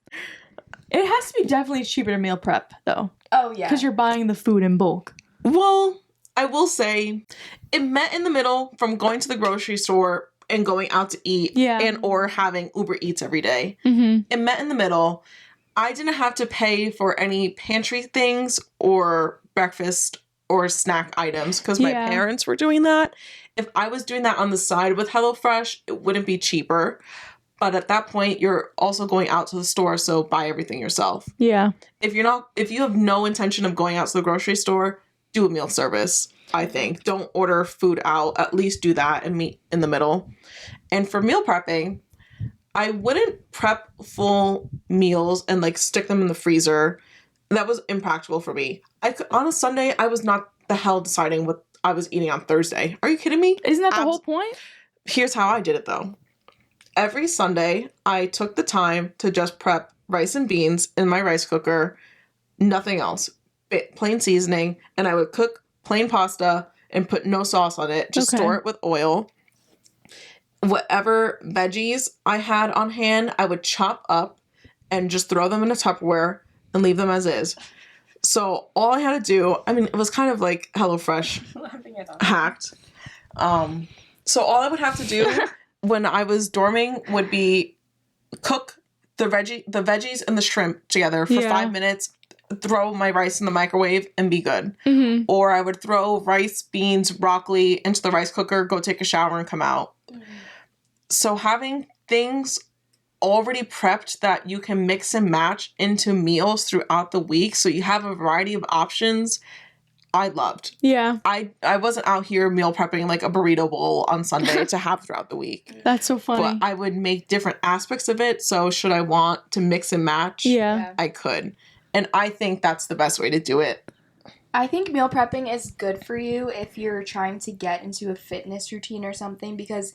Speaker 2: It has to be definitely cheaper to meal prep, though.
Speaker 1: Oh, yeah.
Speaker 2: Because you're buying the food in bulk.
Speaker 3: Well, I will say it met in the middle from going to the grocery store and going out to eat and or having Uber Eats every day. It met in the middle. I didn't have to pay for any pantry things or breakfast or snack items because my parents were doing that. If I was doing that on the side with HelloFresh, it wouldn't be cheaper. But at that point, you're also going out to the store, so buy everything yourself.
Speaker 2: Yeah.
Speaker 3: If you have no intention of going out to the grocery store, do a meal service, I think. Don't order food out. At least do that and meet in the middle. And for meal prepping, I wouldn't prep full meals and like stick them in the freezer. That was impractical for me. On a Sunday, I was not the hell deciding what I was eating on Thursday. Are you kidding me?
Speaker 2: Isn't that the whole point?
Speaker 3: Here's how I did it though. Every Sunday, I took the time to just prep rice and beans in my rice cooker, nothing else, plain seasoning, and I would cook plain pasta and put no sauce on it. Just
Speaker 2: Okay.
Speaker 3: store it with oil. Whatever veggies I had on hand, I would chop up and just throw them in a Tupperware and leave them as is. So all I had to do, I mean, it was kind of like HelloFresh hacked. So all I would have to do when I was dorming would be cook the veggies and the shrimp together for 5 minutes, throw my rice in the microwave, and be good.
Speaker 2: Mm-hmm.
Speaker 3: Or I would throw rice, beans, broccoli into the rice cooker, go take a shower, and come out. So having things already prepped that you can mix and match into meals throughout the week, so you have a variety of options, I loved.
Speaker 2: Yeah.
Speaker 3: I wasn't out here meal prepping like a burrito bowl on Sunday to have throughout the week.
Speaker 2: That's so funny.
Speaker 3: But I would make different aspects of it, so should I want to mix and match,
Speaker 2: Yeah.
Speaker 3: I could. And I think that's the best way to do it.
Speaker 1: I think meal prepping is good for you if you're trying to get into a fitness routine or something, because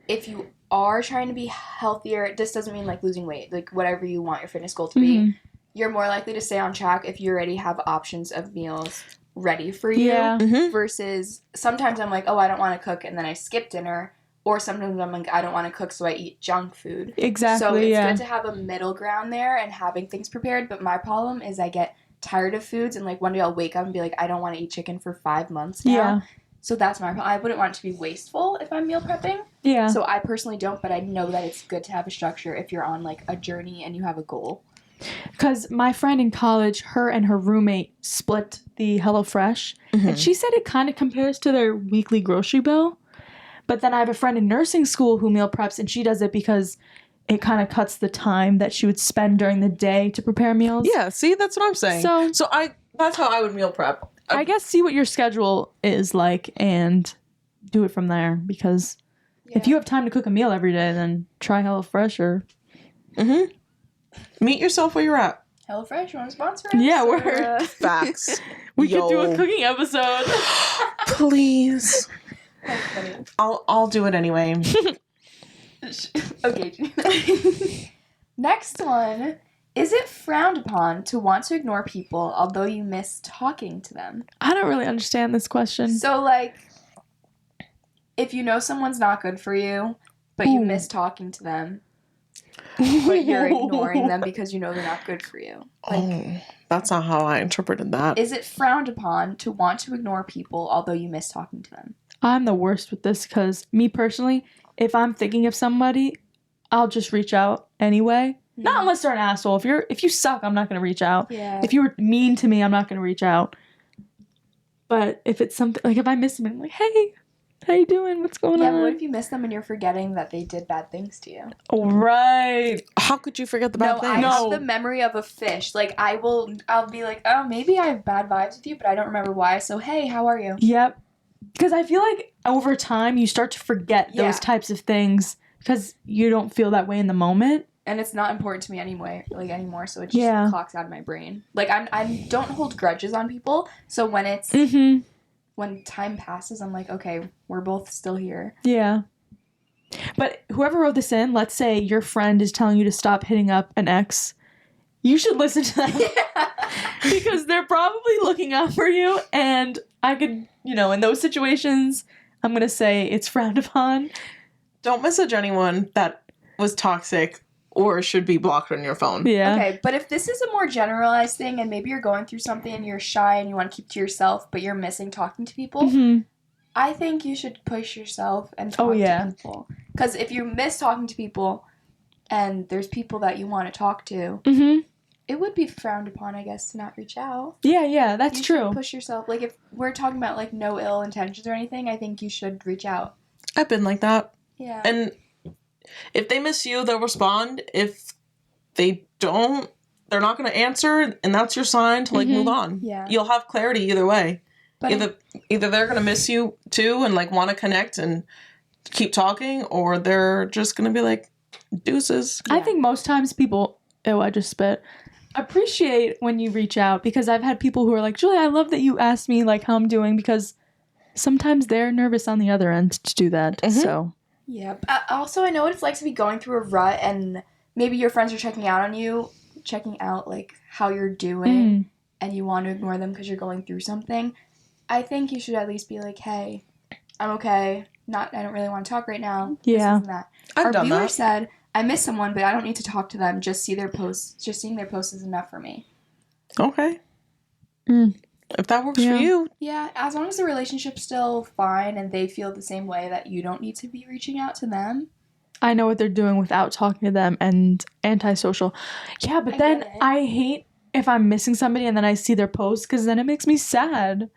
Speaker 1: if you are trying to be healthier, this doesn't mean like losing weight, like whatever you want your fitness goal to be,
Speaker 2: Mm-hmm.
Speaker 1: you're more likely to stay on track if you already have options of meals ready for you.
Speaker 2: Yeah.
Speaker 3: Mhm.
Speaker 1: Versus sometimes I'm like, oh, I don't want to cook, and then I skip dinner. Or sometimes I'm like, I don't want to cook, so I eat junk food.
Speaker 2: Exactly.
Speaker 1: So it's
Speaker 2: yeah.
Speaker 1: good to have a middle ground there and having things prepared. But my problem is I get tired of foods, and like one day I'll wake up and be like, I don't want to eat chicken for 5 months now.
Speaker 2: Yeah.
Speaker 1: So that's my problem. I wouldn't want it to be wasteful if I'm meal prepping.
Speaker 2: Yeah.
Speaker 1: So I personally don't, but I know that it's good to have a structure if you're on like a journey and you have a goal.
Speaker 2: Because my friend in college, her and her roommate split the HelloFresh,
Speaker 3: Mm-hmm.
Speaker 2: and she said it kind of compares to their weekly grocery bill. But then I have a friend in nursing school who meal preps, and she does it because it kind of cuts the time that she would spend during the day to prepare meals.
Speaker 3: Yeah, see, that's what I'm saying. So that's how I would meal prep.
Speaker 2: I guess see what your schedule is like and do it from there, because if you have time to cook a meal every day, then try HelloFresh or...
Speaker 3: Mm-hmm. Meet yourself where you're at.
Speaker 1: HelloFresh, you want to sponsor us?
Speaker 2: Yeah,
Speaker 1: Or,
Speaker 2: we're...
Speaker 3: Facts.
Speaker 2: We could do
Speaker 3: Yo.
Speaker 2: a cooking episode.
Speaker 3: Please.
Speaker 1: That's funny.
Speaker 3: I'll do it anyway.
Speaker 1: Okay, Janina. Next one. Is it frowned upon to want to ignore people although you miss talking to them?
Speaker 2: I don't really understand this question.
Speaker 1: So, like, if you know someone's not good for you, but you miss talking to them, but you're ignoring them because you know they're not good for you. Like,
Speaker 3: That's not how I interpreted that.
Speaker 1: is it frowned upon to want to ignore people although you miss talking to them?
Speaker 2: I'm the worst with this because me personally, if I'm thinking of somebody, I'll just reach out anyway. Not unless they're an asshole. If you suck, I'm not gonna reach out.
Speaker 1: Yeah.
Speaker 2: If you were mean to me, I'm not gonna reach out. But if it's something like if I miss them, I'm like, hey, how you doing? What's going
Speaker 1: Yeah,
Speaker 2: on?
Speaker 1: but what if you miss them and you're forgetting that they did bad things to you?
Speaker 2: Oh, right.
Speaker 3: How could you forget the bad
Speaker 1: No,
Speaker 3: thing?
Speaker 1: I
Speaker 2: No.
Speaker 1: have the memory of a fish. Like, I'll be like, oh, maybe I have bad vibes with you, but I don't remember why. So, hey, how are you?
Speaker 2: Yep. Because I feel like over time you start to forget those
Speaker 1: Yeah.
Speaker 2: types of things because you don't feel that way in the moment.
Speaker 1: And it's not important to me anymore, so it just clocks out of my brain. Like, I don't hold grudges on people, so when it's
Speaker 2: Mm-hmm.
Speaker 1: when time passes, I'm like, okay, we're both still here.
Speaker 2: Yeah. But whoever wrote this in, let's say your friend is telling you to stop hitting up an ex, you should listen to them. Because they're probably looking out for you, and I could, in those situations, I'm going to say it's frowned upon.
Speaker 3: Don't message anyone that was toxic or should be blocked on your phone.
Speaker 2: Yeah.
Speaker 1: Okay, but if this is a more generalized thing and maybe you're going through something and you're shy and you want to keep to yourself, but you're missing talking to people,
Speaker 2: Mm-hmm.
Speaker 1: I think you should push yourself and talk to people. Because if you miss talking to people and there's people that you want to talk to,
Speaker 2: Mm-hmm.
Speaker 1: it would be frowned upon, I guess, to not reach out.
Speaker 2: Yeah, that's
Speaker 1: You
Speaker 2: true.
Speaker 1: should push yourself. Like, if we're talking about, like, no ill intentions or anything, I think you should reach out.
Speaker 3: I've been like that.
Speaker 1: Yeah.
Speaker 3: And if they miss you, they'll respond. If they don't, they're not going to answer, and that's your sign to like move on.
Speaker 1: Yeah.
Speaker 3: You'll have clarity either way.
Speaker 1: But
Speaker 3: Either they're going to miss you too and like want to connect and keep talking, or they're just going to be like, deuces.
Speaker 2: I think most times people, I just spit, appreciate when you reach out, because I've had people who are like, Julie, I love that you asked me like how I'm doing, because sometimes they're nervous on the other end to do that.
Speaker 3: Mhm.
Speaker 2: So
Speaker 1: yeah. Also, I know what it's like to be going through a rut and maybe your friends are checking out on you, checking out like how you're doing, and you want to ignore them because you're going through something. I think you should at least be like, hey, I'm okay. I don't really want to talk right now.
Speaker 2: Yeah.
Speaker 1: This, and that.
Speaker 3: I've
Speaker 1: Our
Speaker 3: done
Speaker 1: viewer
Speaker 3: that.
Speaker 1: said, I miss someone, but I don't need to talk to them. Just see their posts. Just seeing their posts is enough for me.
Speaker 3: Okay.
Speaker 2: Mm.
Speaker 3: If that works
Speaker 2: Yeah.
Speaker 3: for you.
Speaker 1: Yeah, as long as the relationship's still fine and they feel the same way that you don't need to be reaching out to them.
Speaker 2: I know what they're doing without talking to them and antisocial. Yeah, but
Speaker 1: I
Speaker 2: then
Speaker 1: get it.
Speaker 2: I hate if I'm missing somebody and then I see their post because then it makes me sad.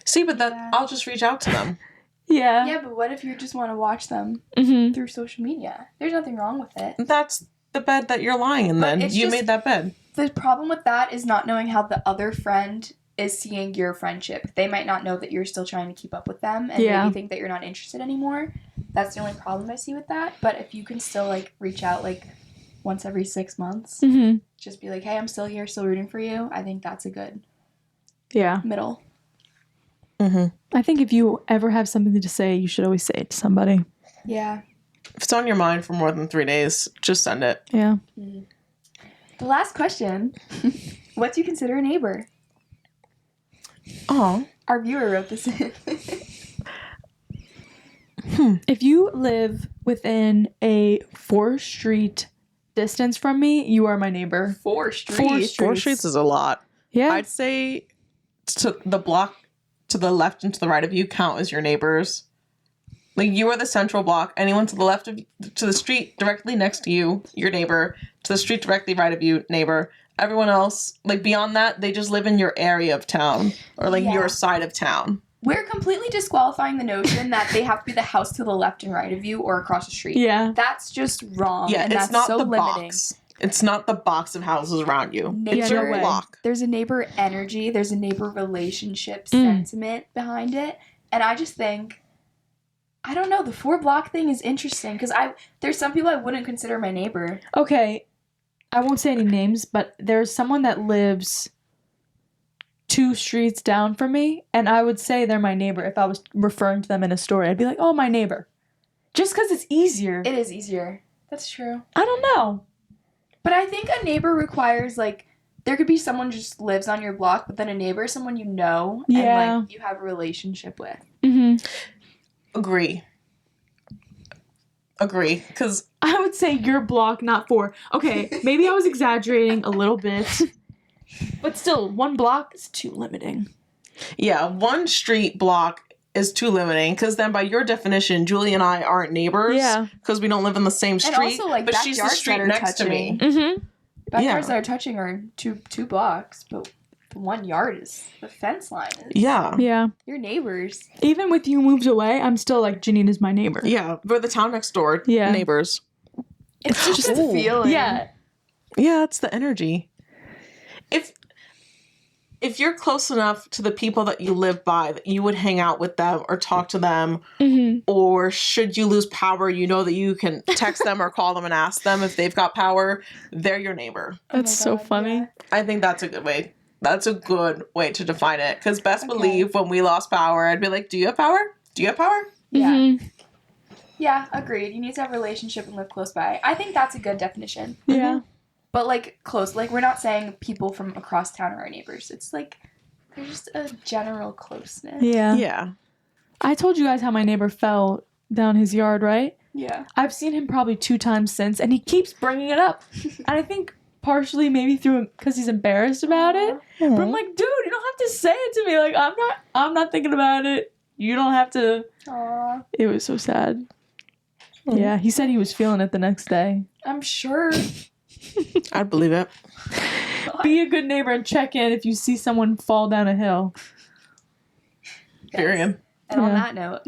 Speaker 3: See, but
Speaker 1: Yeah.
Speaker 3: I'll just reach out to them.
Speaker 2: Yeah.
Speaker 1: Yeah, but what if you just want to watch them
Speaker 2: Mm-hmm.
Speaker 1: through social media? There's nothing wrong with it.
Speaker 3: That's the bed that you're lying in
Speaker 1: But
Speaker 3: then.
Speaker 1: it's
Speaker 3: You
Speaker 1: just-
Speaker 3: made that bed.
Speaker 1: The problem with that is not knowing how the other friend is seeing your friendship. They might not know that you're still trying to keep up with them and
Speaker 2: Yeah.
Speaker 1: maybe think that you're not interested anymore. That's the only problem I see with that. But if you can still, like, reach out, like, once every 6 months,
Speaker 2: Mm-hmm.
Speaker 1: just be like, hey, I'm still here, still rooting for you. I think that's a good
Speaker 2: Yeah.
Speaker 1: middle.
Speaker 3: Mm-hmm.
Speaker 2: I think if you ever have something to say, you should always say it to somebody.
Speaker 1: Yeah.
Speaker 3: If it's on your mind for more than 3 days, just send it.
Speaker 2: Yeah.
Speaker 1: The last question. What do you consider a neighbor?
Speaker 3: Oh.
Speaker 1: Our viewer wrote this in.
Speaker 2: If you live within a 4-street distance from me, you are my neighbor.
Speaker 1: 4
Speaker 2: streets.
Speaker 3: 4 streets is a lot.
Speaker 2: Yeah.
Speaker 3: I'd say to the block to the left and to the right of you count as your neighbors. Like, you are the central block. Anyone to the left of to the street directly next to you, your neighbor. To the street directly right of you, neighbor. Everyone else, like, beyond that, they just live in your area of town or like
Speaker 1: Yeah.
Speaker 3: your side of town.
Speaker 1: We're completely disqualifying the notion that they have to be the house to the left and right of you or across the street.
Speaker 2: Yeah.
Speaker 1: That's just wrong.
Speaker 3: Yeah,
Speaker 1: and
Speaker 3: it's
Speaker 1: that's
Speaker 3: not
Speaker 1: so
Speaker 3: the
Speaker 1: limiting.
Speaker 3: box. It's not the box of houses around you. It's
Speaker 1: Neighbor,
Speaker 3: your
Speaker 2: way.
Speaker 3: block.
Speaker 1: There's a neighbor energy, there's a neighbor relationship
Speaker 2: Mm.
Speaker 1: sentiment behind it. And I just think, I don't know, the 4-block thing is interesting because there's some people I wouldn't consider my neighbor.
Speaker 2: Okay. I won't say any names, but there's someone that lives 2 streets down from me, and I would say they're my neighbor if I was referring to them in a story. I'd be like, oh, my neighbor. Just because it's easier.
Speaker 1: It is easier. That's true.
Speaker 2: I don't know.
Speaker 1: But I think a neighbor requires, like, there could be someone who just lives on your block, but then a neighbor is someone you know
Speaker 2: Yeah.
Speaker 1: and, like, you have a relationship with.
Speaker 2: Mm-hmm.
Speaker 3: Agree. Because
Speaker 2: I would say your block, not 4. Okay, maybe I was exaggerating a little bit. But still, 1 block is too limiting.
Speaker 3: yeah, 1 street block is too limiting. Because then, by your definition, Julie and I aren't neighbors.
Speaker 2: Yeah.
Speaker 3: Because we don't live in the same street.
Speaker 1: And also, like,
Speaker 3: but she's the
Speaker 1: backyards
Speaker 3: street
Speaker 1: that are
Speaker 3: next to me.
Speaker 2: Mm-hmm.
Speaker 1: Backyards that are touching are two blocks, but the 1 yard is the fence line.
Speaker 3: Yeah.
Speaker 2: Yeah.
Speaker 1: Your neighbors.
Speaker 2: Even with you moved away, I'm still like, Janina's my neighbor.
Speaker 3: Yeah, we're the town next door.
Speaker 2: Yeah.
Speaker 3: Neighbors.
Speaker 1: It's just a
Speaker 3: Ooh.
Speaker 1: feeling.
Speaker 2: Yeah.
Speaker 3: Yeah, it's the energy. If you're close enough to the people that you live by that you would hang out with them or talk to them,
Speaker 2: Mm-hmm.
Speaker 3: or should you lose power, you know that you can text them or call them and ask them if they've got power, they're your neighbor.
Speaker 1: Oh my
Speaker 2: That's so
Speaker 1: God,
Speaker 2: funny.
Speaker 1: yeah.
Speaker 3: I think that's a good way. That's a good way to define it. Because best
Speaker 1: Okay.
Speaker 3: believe when we lost power, I'd be like, do you have power? Do you have power?
Speaker 1: Yeah.
Speaker 2: Mm-hmm.
Speaker 1: Yeah, agreed. You need to have a relationship and live close by. I think that's a good definition.
Speaker 2: Yeah.
Speaker 1: But, like, close. Like, we're not saying people from across town are our neighbors. It's, like, there's just a general closeness.
Speaker 2: Yeah.
Speaker 3: Yeah.
Speaker 2: I told you guys how my neighbor fell down his yard, right?
Speaker 1: Yeah.
Speaker 2: I've seen him probably 2 times since, and he keeps bringing it up. And I think partially maybe through because he's embarrassed about it. But I'm like, dude, you don't have to say it to me. Like, I'm not thinking about it. You don't have to.
Speaker 1: Aw.
Speaker 2: It was so sad. Yeah, he said he was feeling it the next day.
Speaker 1: I'm sure.
Speaker 3: I'd believe it.
Speaker 2: Be a good neighbor and check in if you see someone fall down a hill.
Speaker 3: Period.
Speaker 1: And on
Speaker 2: Yeah.
Speaker 1: that note,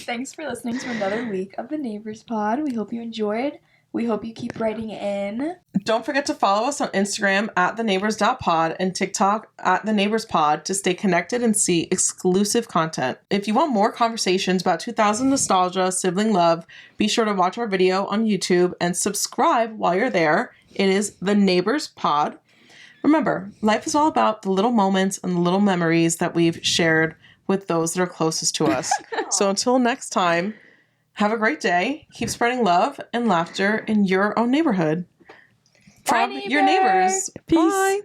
Speaker 1: thanks for listening to another week of the Neighbors Pod. We hope you enjoyed. We hope you keep writing in.
Speaker 3: Don't forget to follow us on Instagram at theneighbors.pod and TikTok at theneighborspod to stay connected and see exclusive content. If you want more conversations about 2000 nostalgia, sibling love, be sure to watch our video on YouTube and subscribe while you're there. It is The Neighbors Pod. Remember, life is all about the little moments and the little memories that we've shared with those that are closest to us. So until next time, have a great day. Keep spreading love and laughter in your own neighborhood.
Speaker 1: Bye,
Speaker 3: From your
Speaker 1: neighbor.
Speaker 3: neighbors.
Speaker 2: Peace.
Speaker 3: Bye.